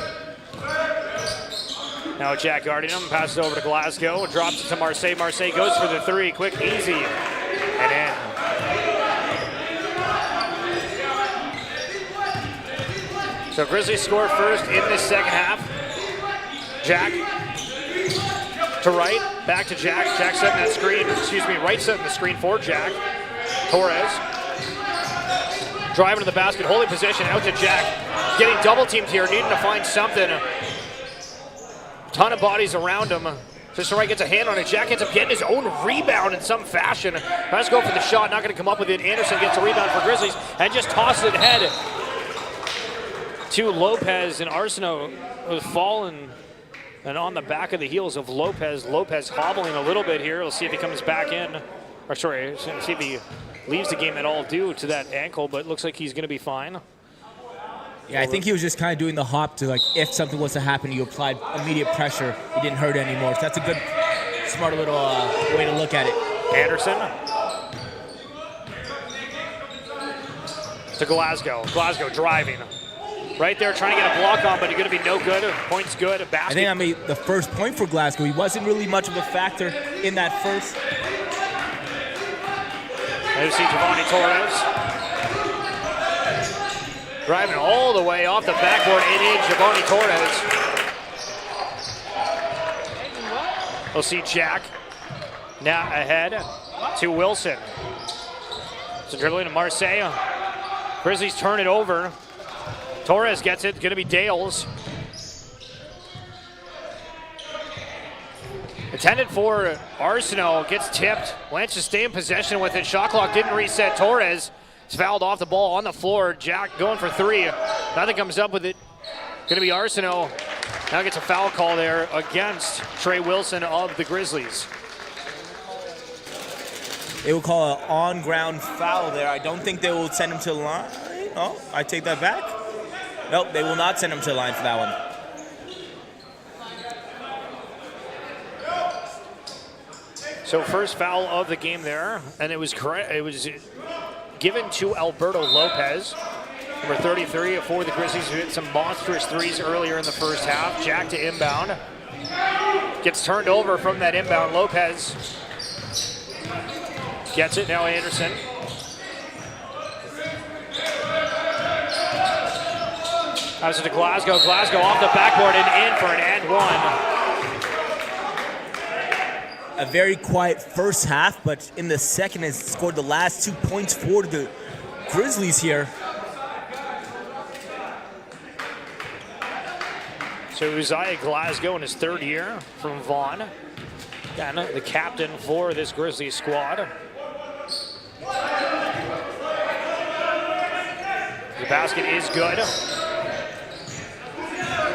A: Now Jack guarding him, passes over to Glasgow, drops it to Marseille. Marseille goes for the 3, quick, easy, and in. So Grizzlies score first in this second half. Jack to right, back to Jack. Jack setting that screen, right setting the screen for Jack. Torres driving to the basket, holding position, out to Jack. Getting double teamed here, needing to find something. Ton of bodies around him. Just right gets a hand on it. Jack ends up getting his own rebound in some fashion. Tries to go for the shot, not going to come up with it. Anderson gets a rebound for Grizzlies and just tosses it ahead to Lopez, and Arsenault was falling and on the back of the heels of Lopez. Lopez hobbling a little bit here. We'll see if he comes back in. Or sorry, see if he leaves the game at all due to that ankle, but it looks like he's going to be fine.
B: Yeah, I think he was just kind of doing the hop to, like, if something was to happen, you applied immediate pressure. He didn't hurt anymore. So that's a good, smart little way to look at it.
A: Anderson to Glasgow. Glasgow driving. Right there, trying to get a block on, but he's going to be no good. Point's good. Basket.
B: I think I made the first point for Glasgow. He wasn't really much of a factor in that first.
A: There you see Giovanni Torres. Driving all the way off the backboard, 8'8", Giovanni Torres. We'll see Jack now ahead to Wilson. So dribbling to Marseille. Grizzlies turn it over. Torres gets it, gonna be Dales. Intended for Arsenault, gets tipped. Lancers stay in possession with it. Shot clock didn't reset. Torres is fouled off the ball on the floor. Jack going for 3. Nothing comes up with it. Gonna be Arsenault. Now gets a foul call there against Trey Wilson of the Grizzlies.
B: They will call an on-ground foul there. I don't think they will send him to the line. Oh, I take that back. Nope, they will not send him to the line for that one.
A: So first foul of the game there, and it was given to Alberto Lopez, number 33 for the Grizzlies, who hit some monstrous threes earlier in the first half. Jack to inbound. Gets turned over from that inbound. Lopez gets it, now Anderson. Pass it to Glasgow. Glasgow off the backboard and in for an and one.
B: A very quiet first half, but in the second has scored the last 2 points for the Grizzlies here.
A: So Uzziah Glasgow in his 3rd year from Vaughan. And the captain for this Grizzlies squad. The basket is good.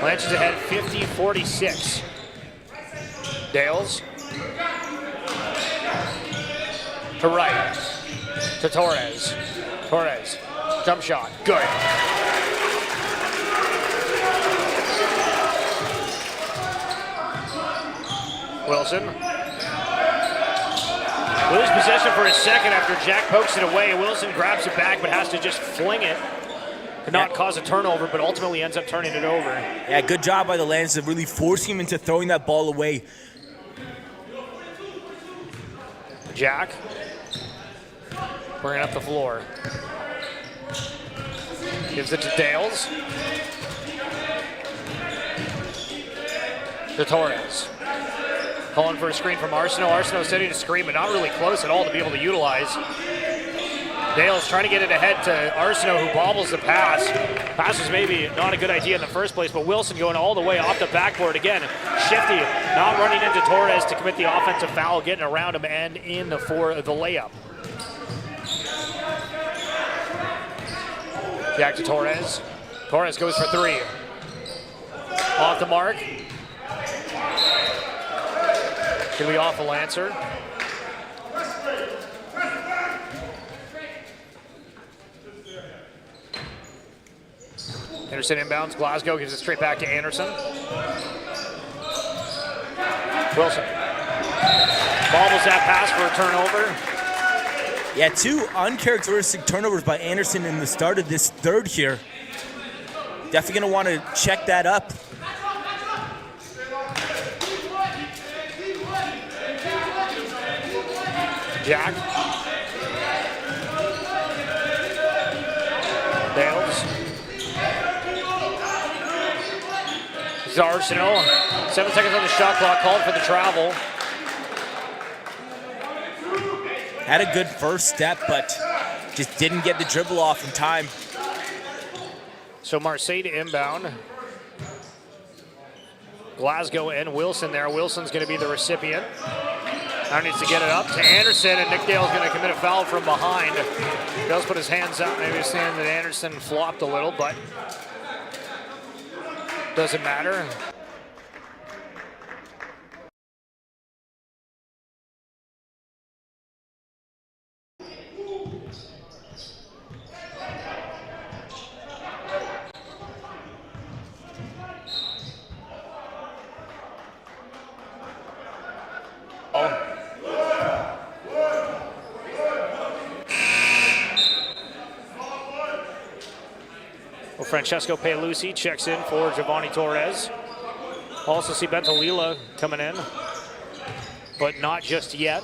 A: Lancers ahead 50-46. Dales. To right. To Torres. Torres. Jump shot. Good. Wilson. Lose possession for a second after Jack pokes it away. Wilson grabs it back but has to just fling it. Could not cause a turnover, but ultimately ends up turning it over.
B: Yeah, good job by the Lancers of really forcing him into throwing that ball away.
A: Jack bringing up the floor. Gives it to Dales. To Torres. Calling for a screen from Arsenault. Arsenault setting a screen, but not really close at all to be able to utilize. Dale's trying to get it ahead to Arsenault, who bobbles the pass. Pass was maybe not a good idea in the first place, but Wilson going all the way off the backboard again. Shifty, not running into Torres to commit the offensive foul, getting around him and in for the layup. Back to Torres. Torres goes for three. Off the mark. Gonna be off the Lancer. Anderson inbounds. Glasgow gives it straight back to Anderson. Wilson bobbles that pass for a turnover.
B: Yeah, two uncharacteristic turnovers by Anderson in the start of this third here. Definitely going to want to check that up.
A: Jack. Dales. This is Arsenault. 7 seconds on the shot clock, called for the travel.
B: Had a good first step, but just didn't get the dribble off in time.
A: So Marseille to inbound. Glasgow and Wilson there. Wilson's going to be the recipient. Now needs to get it up to Anderson, and Nick Dale's going to commit a foul from behind. Dale's put his hands up, maybe saying that Anderson flopped a little, but doesn't matter. Well, Francesco Pelusi checks in for Giovanni Torres. Also see Bentolila coming in, but not just yet.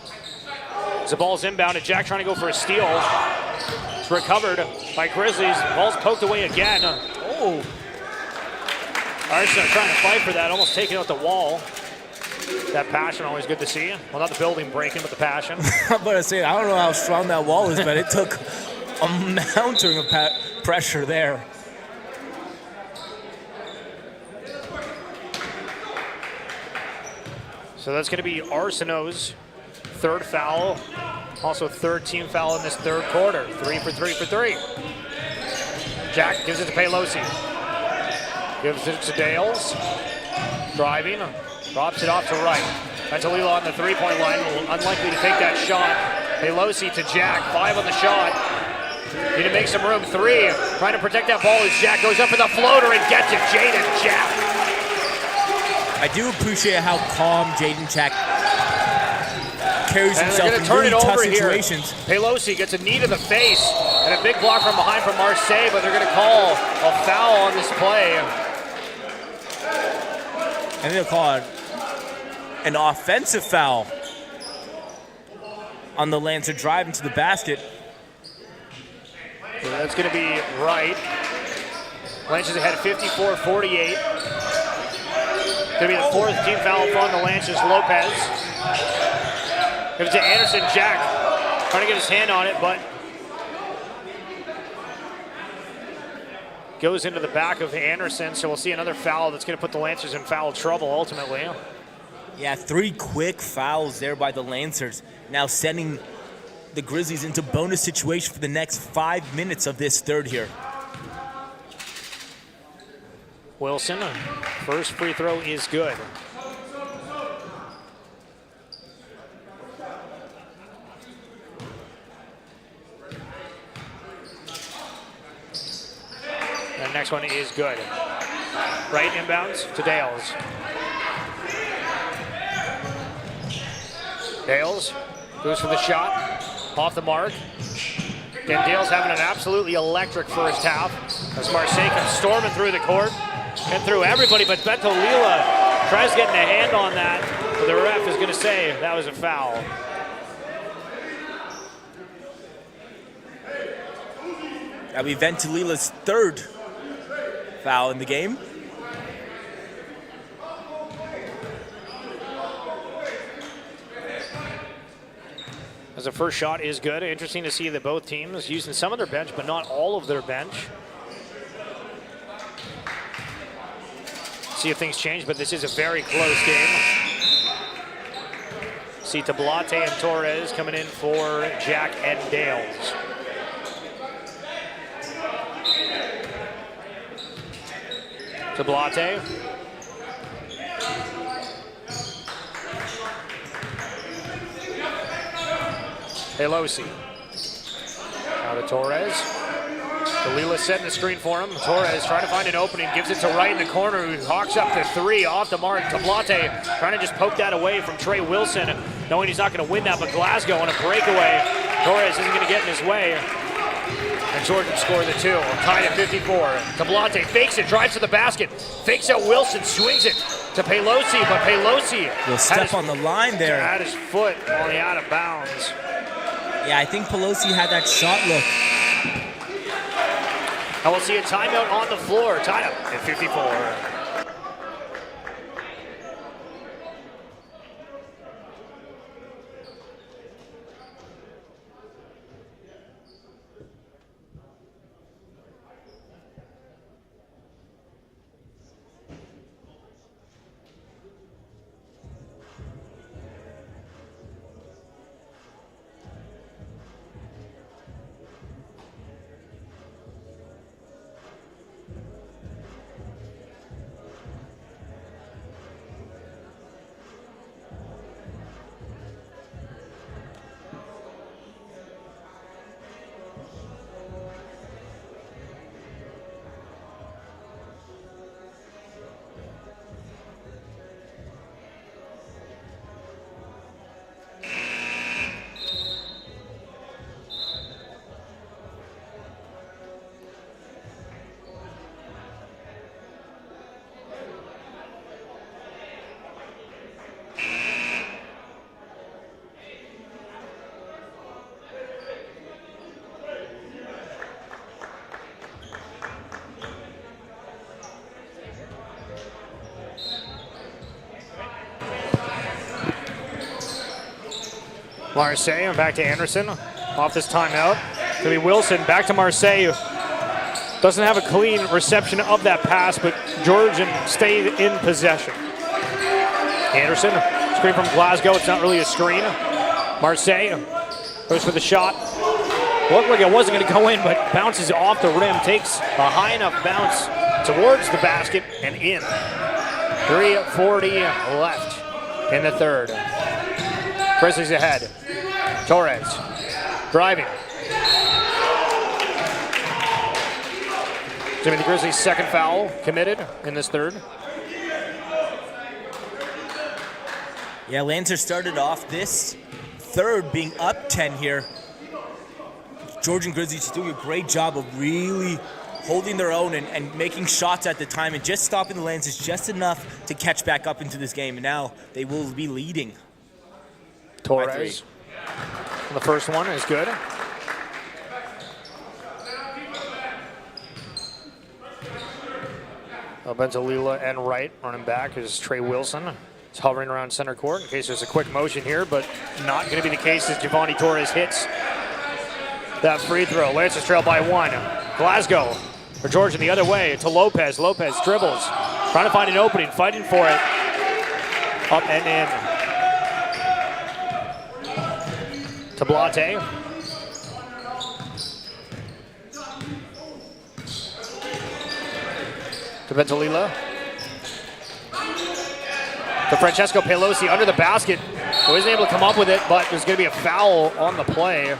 A: As the ball's inbounded, Jack trying to go for a steal. It's recovered by Grizzlies. Ball's poked away again. Oh. Arsenault trying to fight for that, almost taking out the wall. That passion, always good to see. Well, not the building breaking, but the passion.
B: I'm about to say, I don't know how strong that wall is, but it took a mounting of pressure there.
A: So that's going to be Arsenault's third foul. Also third team foul in this third quarter. 3 for 3 for 3. Jack gives it to Pelosi. Gives it to Dales. Driving. Drops it off to right. Bentolila on the three-point line. Unlikely to take that shot. Pelosi to Jack. 5 on the shot. Need to make some room. 3. Trying to protect that ball as Jack goes up for the floater and gets it. Jaden Jack.
B: I do appreciate how calm Jaden Jack carries himself in really tough situations.
A: Pelosi gets a knee to the face and a big block from behind from Marseille, but they're going to call a foul on this play.
B: And they'll call it an offensive foul on the Lancer drive into the basket.
A: So that's going to be right. Lancers ahead 54-48. Going to be the fourth team foul on the Lancers. Lopez. Gives it to Anderson. Jack trying to get his hand on it, but goes into the back of Anderson. So we'll see another foul that's going to put the Lancers in foul trouble ultimately.
B: Yeah, 3 quick fouls there by the Lancers. Now sending the Grizzlies into bonus situation for the next 5 minutes of this third here.
A: Wilson, first free throw is good. And next one is good. Right inbounds to Dales. Dales goes for the shot, off the mark. And Dale's having an absolutely electric first half as Marseille comes storming through the court and through everybody, but Bentolila tries getting a hand on that, but the ref is going to say that was a foul.
B: That'll be Bentolila's third foul in the game.
A: As as the first shot is good. Interesting to see that both teams using some of their bench, but not all of their bench. See if things change, but this is a very close game. See Tablate and Torres coming in for Jack and Dales. Tablate. Pelosi. Now to Torres. Dalila setting the screen for him. Torres trying to find an opening, gives it to Wright in the corner, who hawks up to 3 off the mark. Tablate trying to just poke that away from Trey Wilson, knowing he's not going to win that, but Glasgow on a breakaway. Torres isn't going to get in his way. And Georgian scored the 2, tied at 54. Tablate fakes it, drives to the basket, fakes out Wilson, swings it to Pelosi, but Pelosi
B: will step on the line there.
A: Had his foot on the out of bounds.
B: Yeah, I think Pelosi had that shot look.
A: And we'll see a timeout on the floor, tied up at 54. Marseille, and back to Anderson. Off this timeout. It's going to be Wilson, back to Marseille. Doesn't have a clean reception of that pass, but Georgian stayed in possession. Anderson, screen from Glasgow. It's not really a screen. Marseille goes for the shot. Looked like it wasn't going to go in, but bounces off the rim. Takes a high enough bounce towards the basket and in. 3:40 left in the third. Grizzlies ahead. Torres driving. It's going to be the Grizzlies' second foul committed in this third.
B: Yeah, Lancer started off this third being up 10 here. Georgian Grizzlies doing a great job of really holding their own and making shots at the time and just stopping the Lancers just enough to catch back up into this game. And now they will be leading.
A: Torres. The first one is good. Benzalila and Wright running back is Trey Wilson. He's hovering around center court in case there's a quick motion here, but not going to be the case as Giovanni Torres hits that free throw. Lancers trail by 1. Glasgow for Georgian the other way to Lopez. Lopez dribbles, trying to find an opening, fighting for it. Up and in. Tablate. To Benzalila. To Francesco Pelosi under the basket. He wasn't able to come up with it, but there's going to be a foul on the play.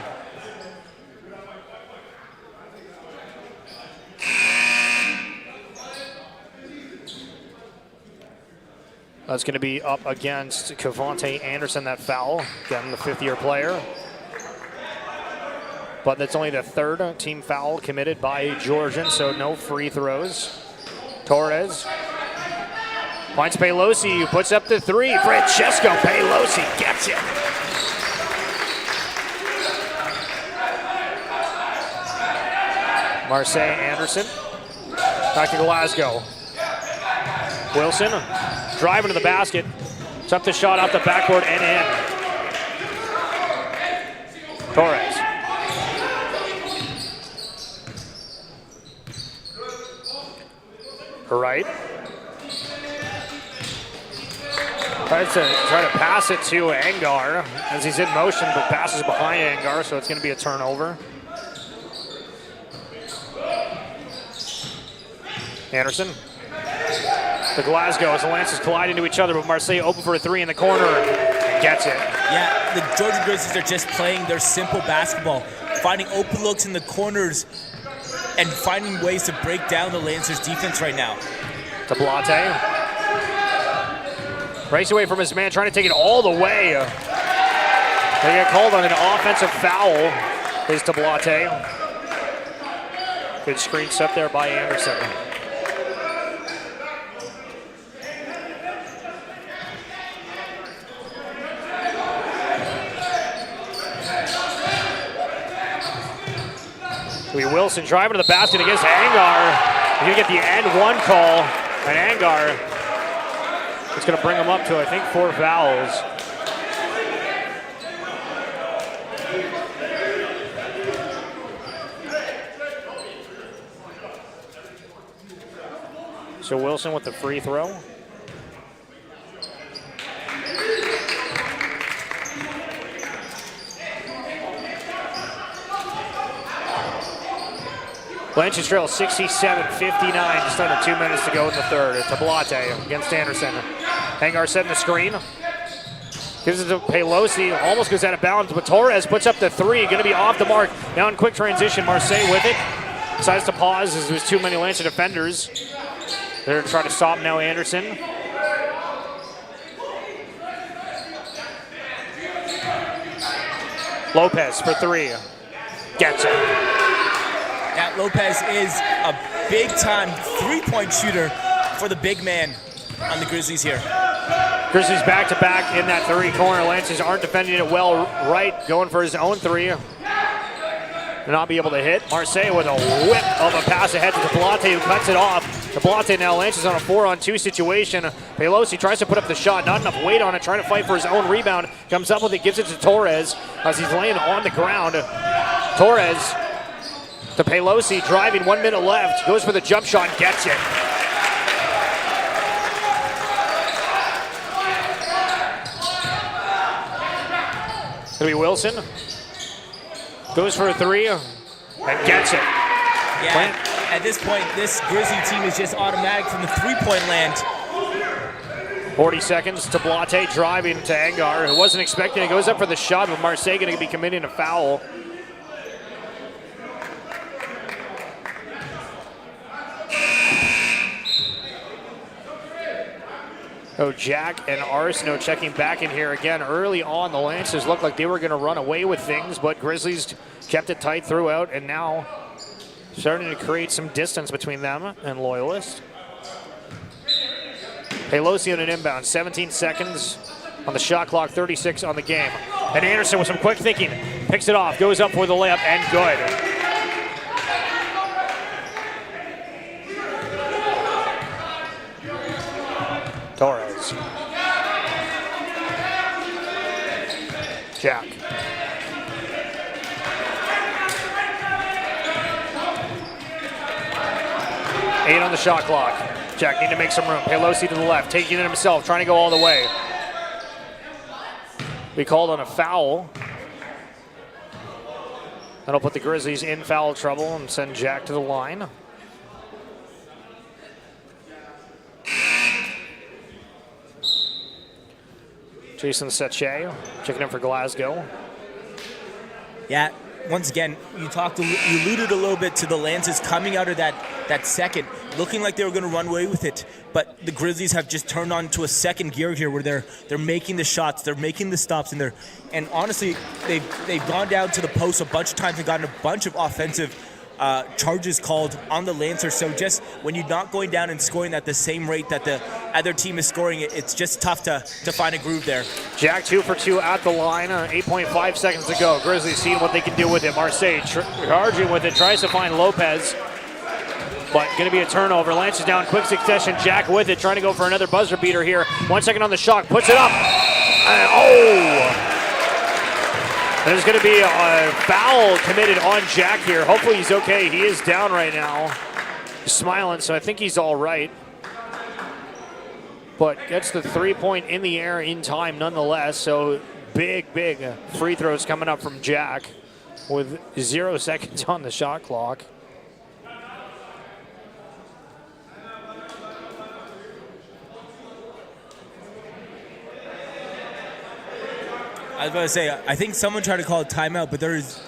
A: That's going to be up against Cavante Anderson, that foul. Again, the fifth-year player. But that's only the third team foul committed by Georgian, so no free throws. Torres finds Pelosi, who puts up the 3. Francesco Pelosi gets it. Marseille Anderson. Back to Glasgow. Wilson driving to the basket. It's up the shot off the backboard and in. Torres. Right. Tries to pass it to Angar as he's in motion, but passes behind Angar, so it's going to be a turnover. Anderson to Glasgow as the Lancers collide into each other, but Marseille open for a three in the corner and gets it.
B: Yeah, the Georgian Grizzlies are just playing their simple basketball, finding open looks in the corners and finding ways to break down the Lancers defense right now.
A: To Blate. Race away from his man, trying to take it all the way. They get called on an offensive foul. Is to Blate. Good screen set there by Anderson. Wilson driving to the basket against Angar. He's going to get the and one call, and Angar is going to bring him up to, I think, 4 fouls. So Wilson with the free throw. Lancers trail 67-59, just under 2 minutes to go in the third. It's Blate against Anderson. Angar setting the screen. Gives it to Pelosi, almost goes out of bounds, but Torres puts up the three, going to be off the mark. Now in quick transition, Marseille with it. Decides to pause as there's too many Lancer defenders. They're trying to stop now Anderson. Lopez for three. Gets it.
B: Yeah, Lopez is a big-time three-point shooter for the big man on the Grizzlies here.
A: Grizzlies back-to-back in that three corner. Lancers aren't defending it well. Right, going for his own three. Not be able to hit. Marseille with a whip of a pass ahead to Blate, who cuts it off. Blate now Lancers on a 4-on-2 situation. Pelosi tries to put up the shot, not enough weight on it, trying to fight for his own rebound. Comes up with it, gives it to Torres as he's laying on the ground. Torres to Pelosi, driving, 1 minute left. Goes for the jump shot, gets it. It'll be Wilson. Goes for a three and gets it.
B: Yeah, at this point, this Grizzly team is just automatic from the three-point land.
A: 40 seconds to Blate, driving to Angar, who wasn't expecting it. Goes up for the shot, but Marseille going to be committing a foul. Oh, Jack and Arsenault checking back in here again. Early on, the Lancers looked like they were going to run away with things, but Grizzlies kept it tight throughout, and now starting to create some distance between them and Loyalist. Pelosi on an inbound, 17 seconds on the shot clock, 36 on the game. And Anderson with some quick thinking, picks it off, goes up for the layup, and good. Torres. Jack. Eight on the shot clock. Jack need to make some room. Pelosi to the left, taking it himself, trying to go all the way. We called on a foul. That'll put the Grizzlies in foul trouble and send Jack to the line. Jason Seche checking in for Glasgow.
B: Yeah, once again, you alluded a little bit to the Lancers coming out of that second, looking like they were going to run away with it. But the Grizzlies have just turned on to a second gear here, where they're making the shots, they're making the stops, and honestly, they've gone down to the post a bunch of times and gotten a bunch of offensive charges called on the Lancers. So just when you're not going down and scoring at the same rate that the other team is scoring, it's just tough to find a groove there.
A: Jack 2 for 2 at the line, 8.5 seconds to go. Grizzlies seeing what they can do with it. Marseille charging with it, tries to find Lopez, but going to be a turnover. Lancers down, quick succession. Jack with it, trying to go for another buzzer beater here. 1 second on the shot, puts it up. And, There's going to be a foul committed on Jack here. Hopefully he's okay. He is down right now. He's smiling, so I think he's all right. But gets the 3-point in the air in time nonetheless. So big free throws coming up from Jack with 0 seconds on the shot clock.
B: I was about to say, I think someone tried to call a timeout, but there is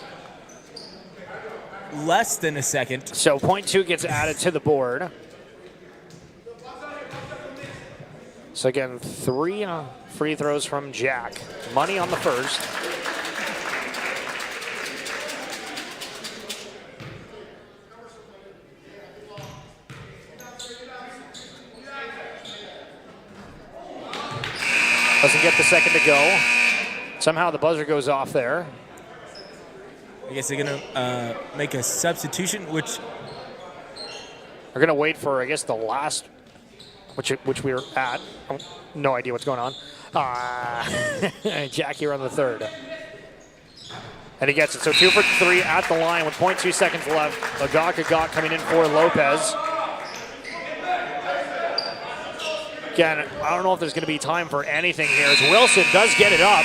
B: less than a second.
A: So point 2 gets added to the board. So again, 3 free throws from Jack. Money on the first. Doesn't get the second to go. Somehow the buzzer goes off there.
B: I guess they're going to make a substitution, which...
A: We're going to wait for, I guess, the last, which we're at. Oh, no idea what's going on. Jack here on the third. And he gets it. So 2 for 3 at the line with 0.2 seconds left. Agok coming in for Lopez. Again, I don't know if there's going to be time for anything here. As Wilson does get it up.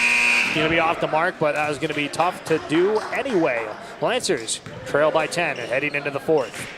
A: Going to be off the mark, but that was going to be tough to do anyway. Lancers trail by 10 and heading into the fourth.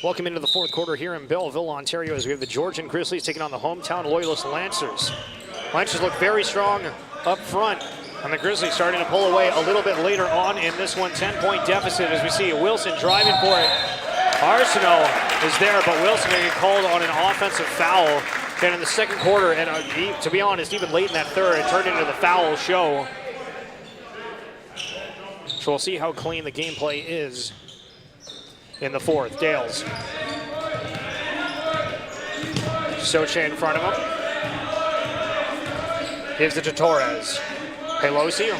A: Welcome into the fourth quarter here in Belleville, Ontario, as we have the Georgian Grizzlies taking on the hometown Loyalist Lancers. Lancers look very strong up front, and the Grizzlies starting to pull away a little bit later on in this one. 10-point deficit as we see Wilson driving for it. Arsenault is there, but Wilson going to get called on an offensive foul. And in the second quarter, and to be honest, even late in that third, it turned into the foul show. So we'll see how clean the gameplay is in the fourth. Dales. Soche in front of him. Gives it to Torres. Pelosi.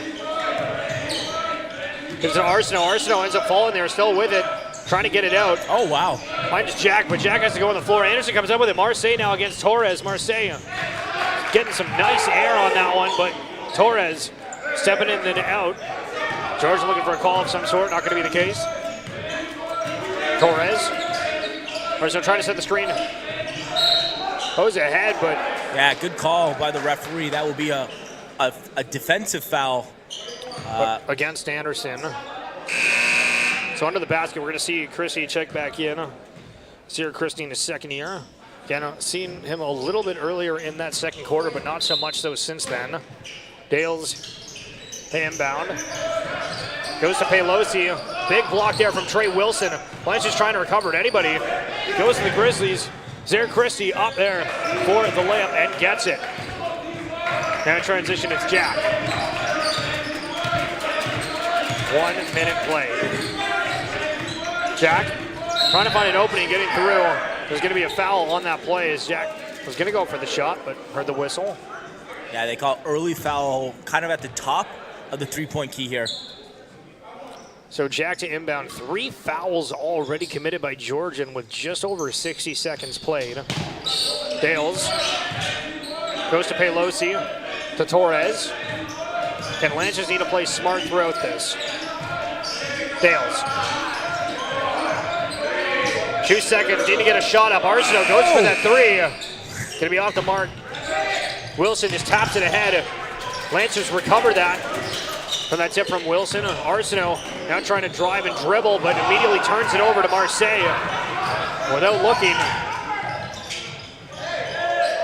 A: Gives it to Arsenault. Arsenault ends up falling there, still with it, trying to get it out.
B: Oh, wow.
A: Finds Jack, but Jack has to go on the floor. Anderson comes up with it. Marseille now against Torres. Marseille getting some nice air on that one, but Torres stepping in and out. Georgian looking for a call of some sort. Not going to be the case. Torres. Arsenault trying to set the screen. Goes ahead, but...
B: Yeah, good call by the referee. That will be a defensive foul.
A: Against Anderson. So under the basket, we're going to see Chrissy check back in. Sierra Christie in his second year. Again, seen him a little bit earlier in that second quarter, but not so much so since then. Dales inbound. Goes to Pelosi. Big block there from Trey Wilson. Lancers trying to recover it. Anybody goes to the Grizzlies. Zaire Christie up there for the layup and gets it. Now in transition, it's Jack. 1 minute play. Jack trying to find an opening, getting through. There's going to be a foul on that play as Jack was going to go for the shot, but heard the whistle.
B: Yeah, they call early foul kind of at the top of the three-point key here.
A: So Jack to inbound. 3 fouls already committed by Georgian with just over 60 seconds played. Dales goes to Pelosi, to Torres. And Lancers need to play smart throughout this. Dales. 2 seconds, need to get a shot up. Arsenault goes for that 3. Gonna be off the mark. Wilson just taps it ahead. Lancers recover that from that tip from Wilson. Arsenault now trying to drive and dribble, but immediately turns it over to Marseille without looking.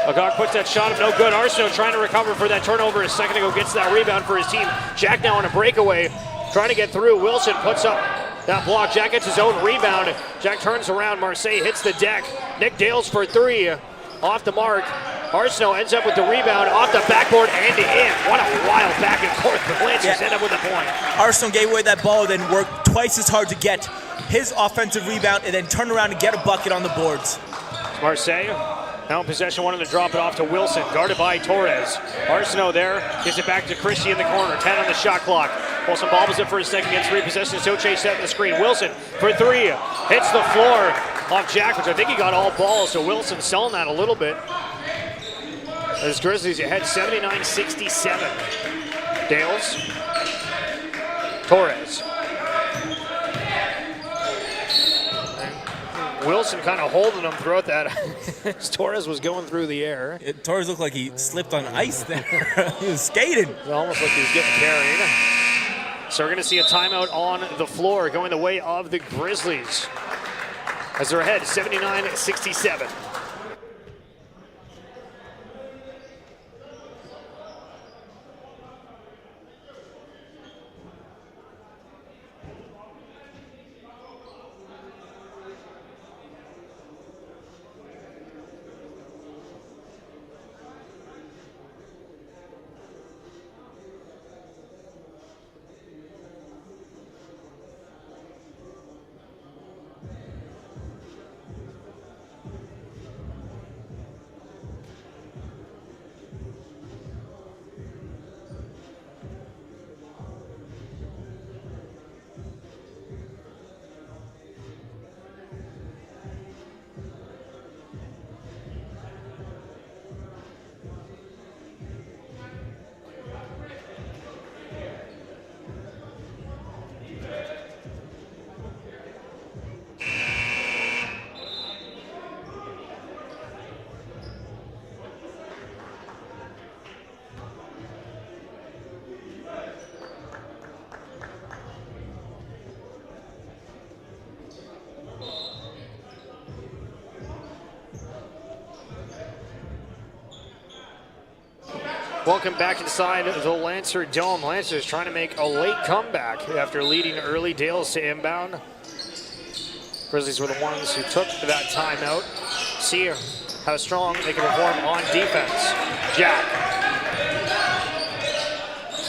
A: Agag puts that shot up, no good. Arsenault trying to recover for that turnover a second ago, gets that rebound for his team. Jack now on a breakaway, trying to get through. Wilson puts up that block. Jack gets his own rebound. Jack turns around. Marseille hits the deck. Nick Dales for 3. Off the mark. Arsenault ends up with the rebound off the backboard and in. What a wild back and forth. The Lancers end up with a point.
B: Arsenault gave away that ball, then worked twice as hard to get his offensive rebound and then turn around and get a bucket on the boards.
A: Marseille now in possession, wanting to drop it off to Wilson, guarded by Torres. Arsenault there, gives it back to Christie in the corner. 10 on the shot clock. Wilson bobbles it for a second, gets repossession. Soche setting the screen. Wilson for 3. Hits the floor off Jack, which I think he got all balls, so Wilson selling that a little bit. As Grizzlies ahead 79-67. Dales. Torres. And Wilson kind of holding him throughout that as Torres was going through the air.
B: Torres looked like he slipped on ice there. He was skating.
A: It almost like he was getting carried. So we're going to see a timeout on the floor going the way of the Grizzlies as they're ahead 79-67. Welcome back inside the Lancer Dome. Lancers trying to make a late comeback after leading early. Dales to inbound. Grizzlies were the ones who took that timeout. See how strong they can perform on defense. Jack.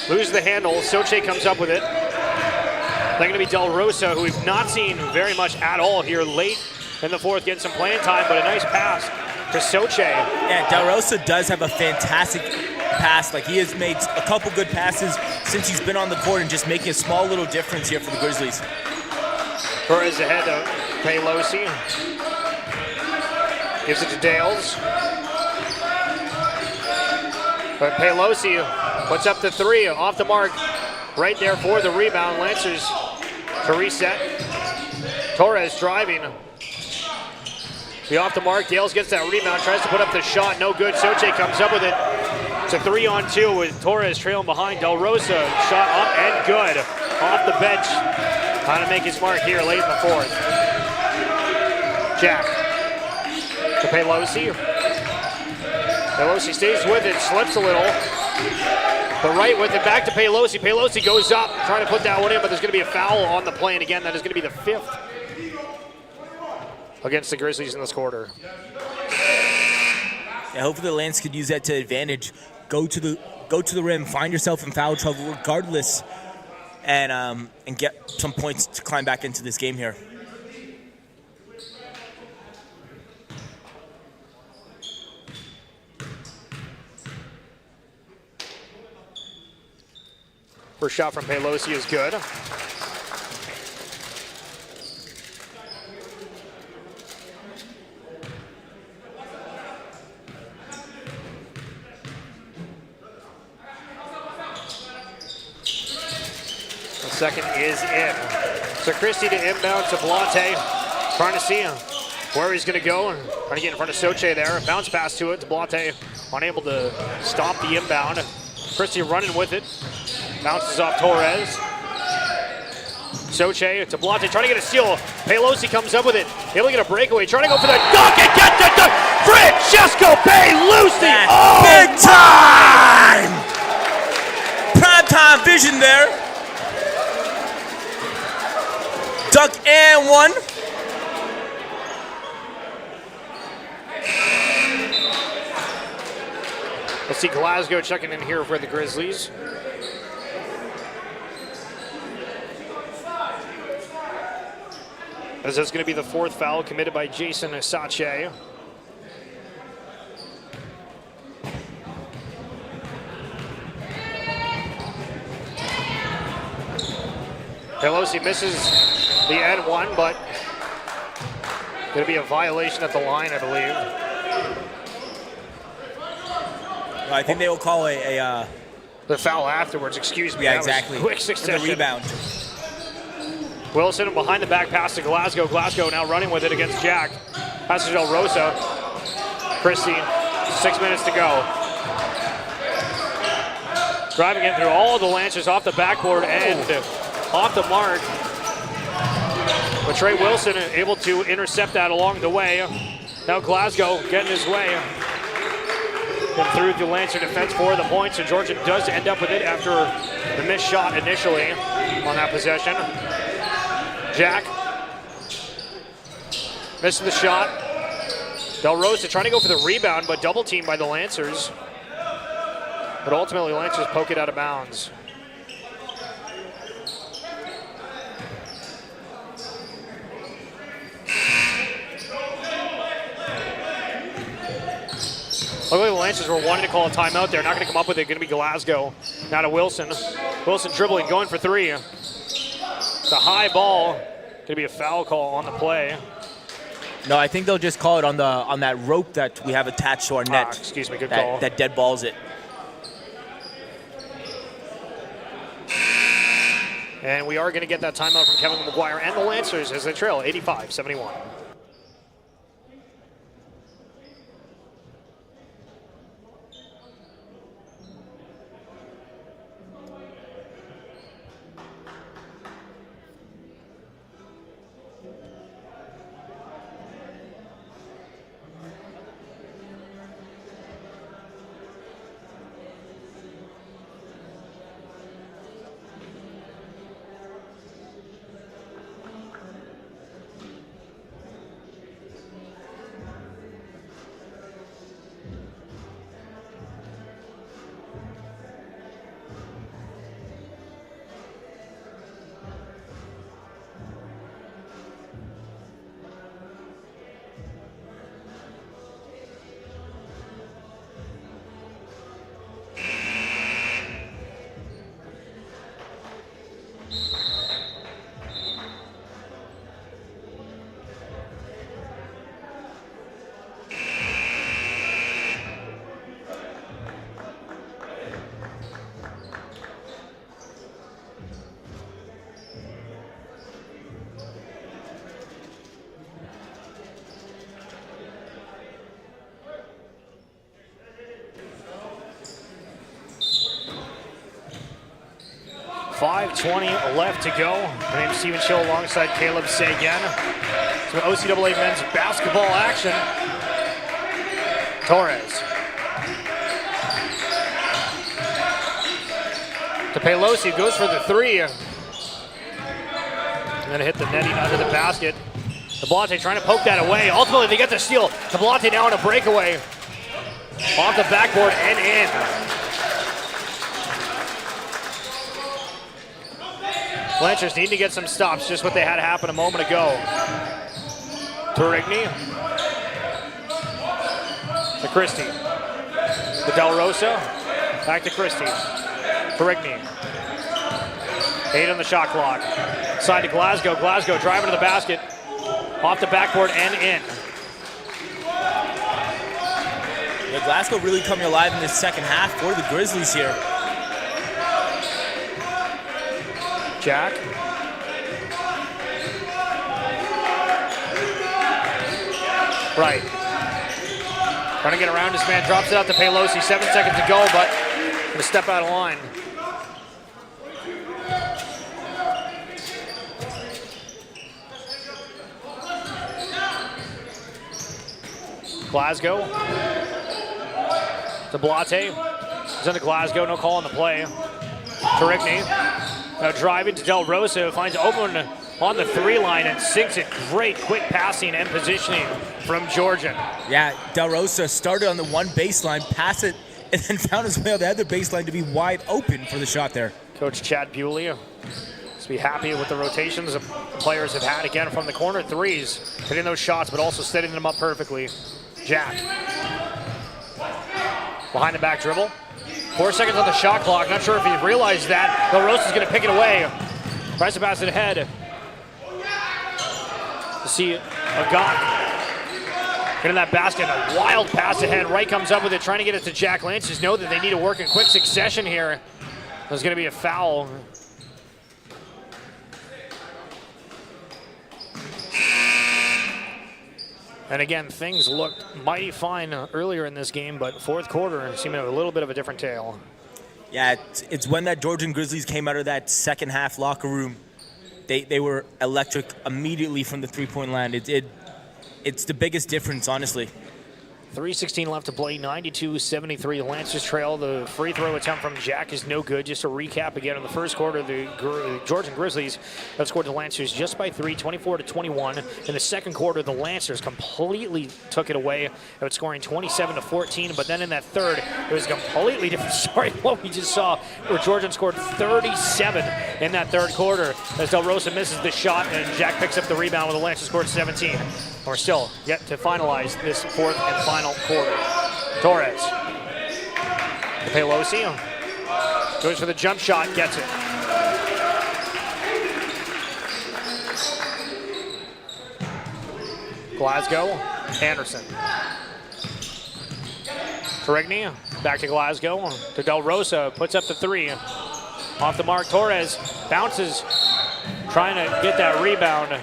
A: Loses the handle. Soche comes up with it. They're going to be Del Rosa, who we've not seen very much at all here late in the fourth, getting some playing time, but a nice pass for Soche.
B: Yeah, Del Rosa does have a fantastic pass. Like, he has made a couple good passes since he's been on the court and just making a small little difference here for the Grizzlies.
A: Torres ahead to Pelosi. Gives it to Dales. But Pelosi puts up the 3 off the mark. Right there for the rebound. Lancers to reset. Torres driving. Be off the mark. Dales gets that rebound. Tries to put up the shot. No good. Soche comes up with it. It's a 3-on-2 with Torres trailing behind. Del Rosa shot up and good. Off the bench. Trying to make his mark here late in the fourth. Jack. to Pelosi. Pelosi stays with it, slips a little. But right with it, back to Pelosi. Pelosi goes up, trying to put that one in, but there's going to be a foul on the play. And again, that is going to be the 5th against the Grizzlies in this quarter.
B: Yeah, hopefully the Lance could use that to advantage. Go to the rim, find yourself in foul trouble regardless, and get some points to climb back into this game here.
A: First shot from Pelosi is good. The second is in. So Christie to inbound to Blante. Trying to see him where he's going to go. Trying to get in front of Soche there. Bounce pass to it to Blante. Unable to stop the inbound. Christie running with it. Bounces off Torres. Soche to Blante, trying to get a steal. Pelosi comes up with it. Able to get a breakaway. Trying to go for the dunk and get the dunk. Francesco Pelosi. Oh,
B: big time! Prime time vision there. Dunk and one.
A: Let's see Glasgow checking in here for the Grizzlies. As that's going to be the 4th foul committed by Jason Asache. Pelosi misses the N1, but going to be a violation at the line, I believe.
B: I think they will call the
A: foul afterwards, excuse me.
B: Yeah,
A: That
B: exactly.
A: was quick succession.
B: The rebound.
A: Wilson behind the back pass to Glasgow. Glasgow now running with it against Jack. Pass to Del Rosa. Christie, 6 minutes to go. Driving it through all the Lancers off the backboard and off the mark. But Trey Wilson able to intercept that along the way. Now Glasgow getting his way. And through the Lancer defense for the points. And Georgian does end up with it after the missed shot initially on that possession. Jack missing the shot. Del Rosa trying to go for the rebound, but double teamed by the Lancers. But ultimately, Lancers poke it out of bounds. Luckily, the Lancers were wanting to call a timeout there. Not going to come up with it. Going to be Glasgow. Now to Wilson. Wilson dribbling, going for 3. It's a high ball. Going to be a foul call on the play.
B: No, I think they'll just call it on that rope that we have attached to our net.
A: Excuse me, good call.
B: That dead balls it.
A: And we are going to get that timeout from Kevin McGuire and the Lancers as they trail 85-71. .20 left to go. My name's Steven Schill alongside Caleb Sagan. Some OCAA men's basketball action. Torres. To Pelosi, goes for the three. And then hit the netting under the basket. Tablante trying to poke that away. Ultimately, they get the steal. Tablante now on a breakaway. Off the backboard and in. Lancers need to get some stops, just what they had happen a moment ago. Turigny. To Christie. To Del Rosa. Back to Christie. Turigny. 8 on the shot clock. Side to Glasgow. Glasgow driving to the basket. Off the backboard and in.
B: Yeah, Glasgow really coming alive in the second half for the Grizzlies here.
A: Jack. Right. Trying to get around this man. Drops it out to Pelosi. 7 seconds to go, but going to step out of line. Glasgow. To Blate. He's into Glasgow. No call on the play. Turigny. Now driving to Del Rosa. Finds open on the 3 line and sinks it. Great quick passing and positioning from Georgian.
B: Yeah, Del Rosa started on the 1 baseline, passed it, and then found his way on the other baseline to be wide open for the shot there.
A: Coach Chad Bewley must be happy with the rotations the players have had again from the corner threes, hitting those shots, but also setting them up perfectly. Jack. Behind the back dribble. 4 seconds on the shot clock. Not sure if he realized that. Del Rosa's going to pick it away. Tries to pass it ahead. To see Agak getting that basket. A wild pass ahead. Wright comes up with it, trying to get it to Jack. Lancers know that they need to work in quick succession here. There's going to be a foul. And again, things looked mighty fine earlier in this game, but fourth quarter seemed to have a little bit of a different tale.
B: Yeah, it's when that Georgian Grizzlies came out of that second half locker room, they were electric immediately from the three-point line. It's the biggest difference, honestly.
A: 3:16 left to play, 92-73. Lancers trail. The free throw attempt from Jack is no good. Just to recap again, in the first quarter, the Georgian Grizzlies have scored the Lancers just by 3, 24-21. In the second quarter, the Lancers completely took it away, outscoring 27-14. But then in that third, it was a completely different story what we just saw, where Georgian scored 37 in that third quarter as Del Rosa misses the shot and Jack picks up the rebound when the Lancers scored 17. We're still yet to finalize this fourth and final quarter. Torres. Pelosi goes for the jump shot, gets it. Glasgow, Anderson. Turigny, back to Glasgow, to Del Rosa, puts up the 3. Off the mark, Torres bounces, trying to get that rebound.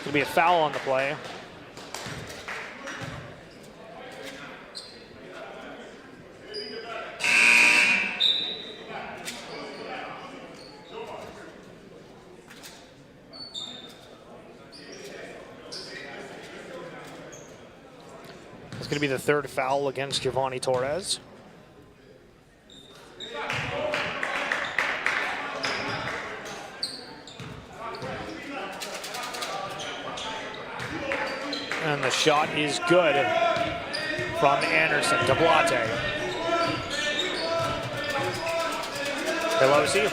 A: Going to be a foul on the play. It's going to be the third foul against Giovanni Torres. And the shot is good from Anderson to Blate. Pelosi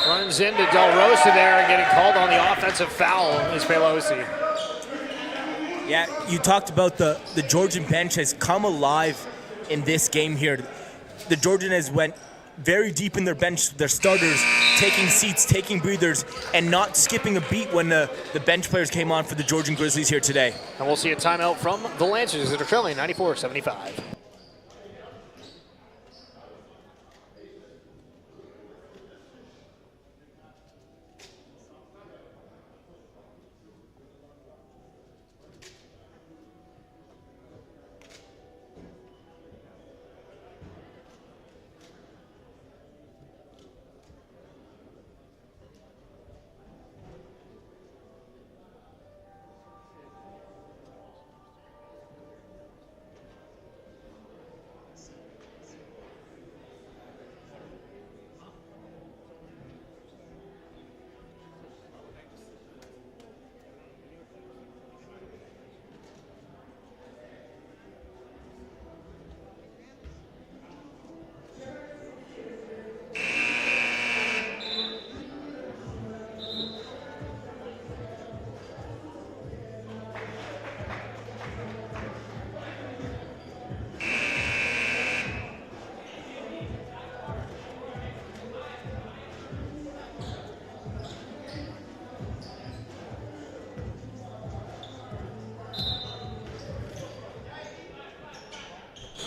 A: runs into Del Rosa there and getting called on the offensive foul is Pelosi.
B: Yeah, you talked about the Georgian bench has come alive in this game here. The Georgian has went very deep in their bench, their starters, taking seats, taking breathers, and not skipping a beat when the bench players came on for the Georgian Grizzlies here today.
A: And we'll see a timeout from the Lancers that are trailing 94-75.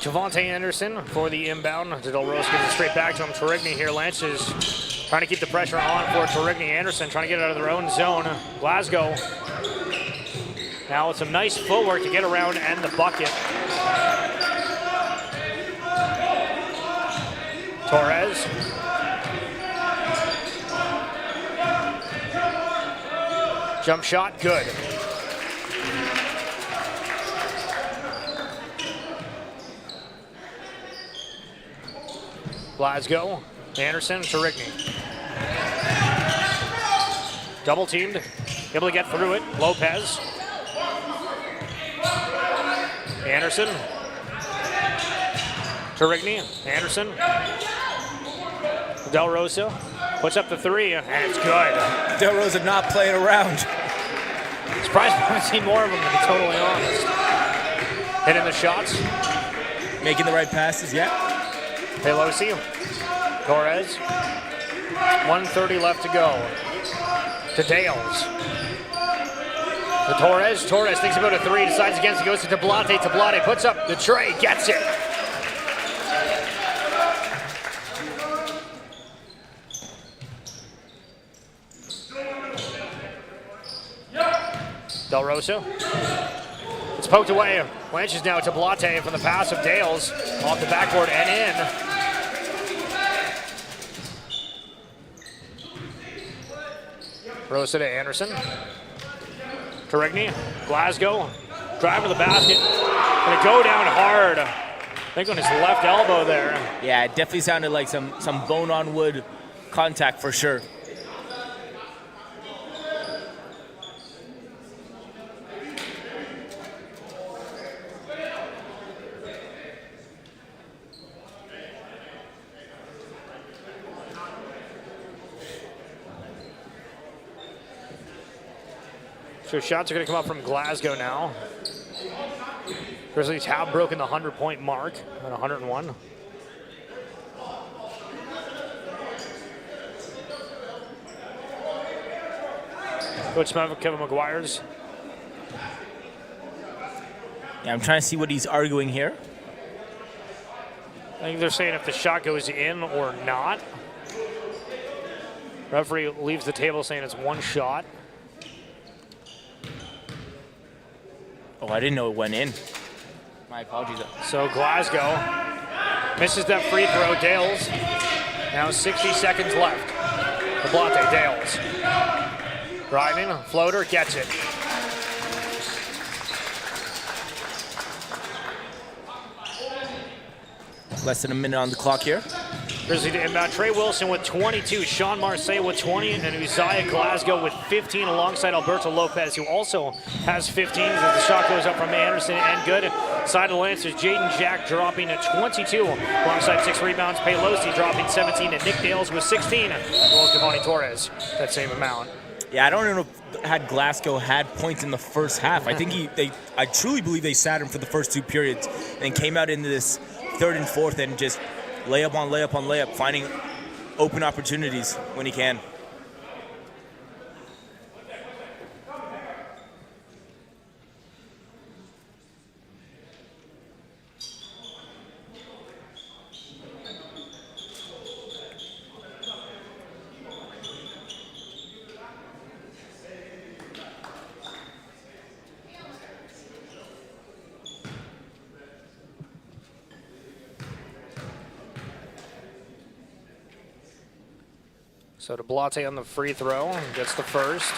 A: Javante Anderson for the inbound. Del Rose gives it straight back to him. Torigny here. Lance is trying to keep the pressure on for Torigny. Anderson trying to get it out of their own zone. Glasgow now with some nice footwork to get around and the bucket. Torres. Jump shot, good. Glasgow, Anderson, Torigny. Double teamed, able to get through it. Lopez. Anderson. Torigny, Anderson. Del Rosa puts up the three, and it's good.
B: Del Rosa not playing around.
A: Surprised I haven't seen more of them, to be totally honest. Hitting the shots.
B: Making the right passes, yeah.
A: Pelosi, Torres. 1:30 left to go. To Dales. To Torres. Torres thinks about a three, decides against it, goes to Tablate. Tablate puts up the tray, gets it. Del Rosa. It's poked away. Blanches now to Blate from the pass of Dales. Off the backboard and in. Rosa to Anderson. Torigny. Glasgow. Drive to the basket. Gonna go down hard. I think on his left elbow there.
B: Yeah, it definitely sounded like some bone on wood contact for sure.
A: So shots are going to come up from Glasgow now. Grizzlies have broken the 100-point mark at 101. Coach Kevin McGuire's.
B: Yeah, I'm trying to see what he's arguing here.
A: I think they're saying if the shot goes in or not. Referee leaves the table saying it's one shot.
B: Oh, I didn't know it went in. My apologies.
A: So Glasgow misses that free throw. Dales. Now 60 seconds left. Tablate, Dales. Driving, floater, gets it.
B: Less than a minute on the clock here.
A: Grizzly to inbound. Trey Wilson with 22, Sean Marseille with 20, and Uzziah Glasgow with 15 alongside Alberto Lopez, who also has 15 as the shot goes up from Anderson and good. Side of the Lancers, Jaden Jack dropping at 22 alongside 6 rebounds. Pelosi dropping 17 and Nick Dales with 16. As well as Cavani Torres, that same amount.
B: Yeah, I don't know if had Glasgow had points in the first half. I think I truly believe they sat him for the first 2 periods and came out into this third and fourth and just layup on layup on layup, finding open opportunities when he can.
A: So Tablate on the free throw, gets the first.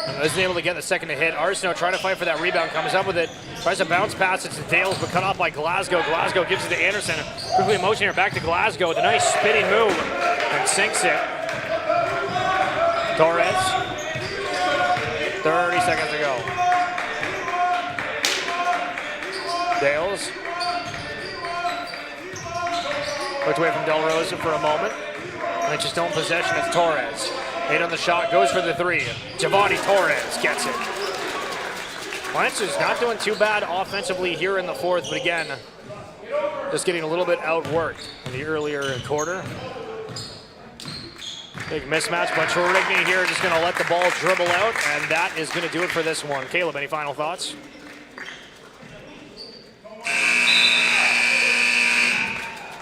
A: And isn't able to get the second to hit. Arsenault trying to fight for that rebound, comes up with it. Tries to bounce pass it to Dales, but cut off by Glasgow. Glasgow gives it to Anderson. Quickly motioning her back to Glasgow with a nice spinning move and sinks it. Torres. 30 seconds to go. Dales. Looked away from Del Rosa for a moment. And just don't possession. It's Torres. 8 on the shot, goes for the 3. Javante Torres gets it. Lancers not doing too bad offensively here in the fourth, but again, just getting a little bit outworked in the earlier quarter. Big mismatch, but Trigney here just going to let the ball dribble out, and that is going to do it for this one. Caleb, any final thoughts?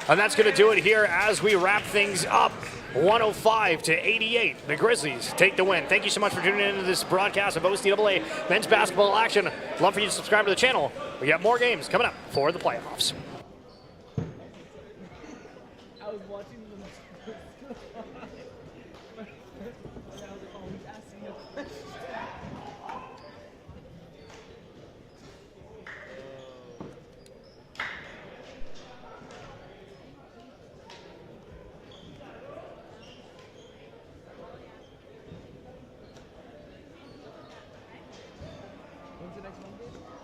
A: And that's going to do it here as we wrap things up. 105-88. The Grizzlies take the win. Thank you so much for tuning into this broadcast of OCAA men's basketball action. Love for you to subscribe to the channel. We got more games coming up for the playoffs.
C: I was watching them. When's the next one?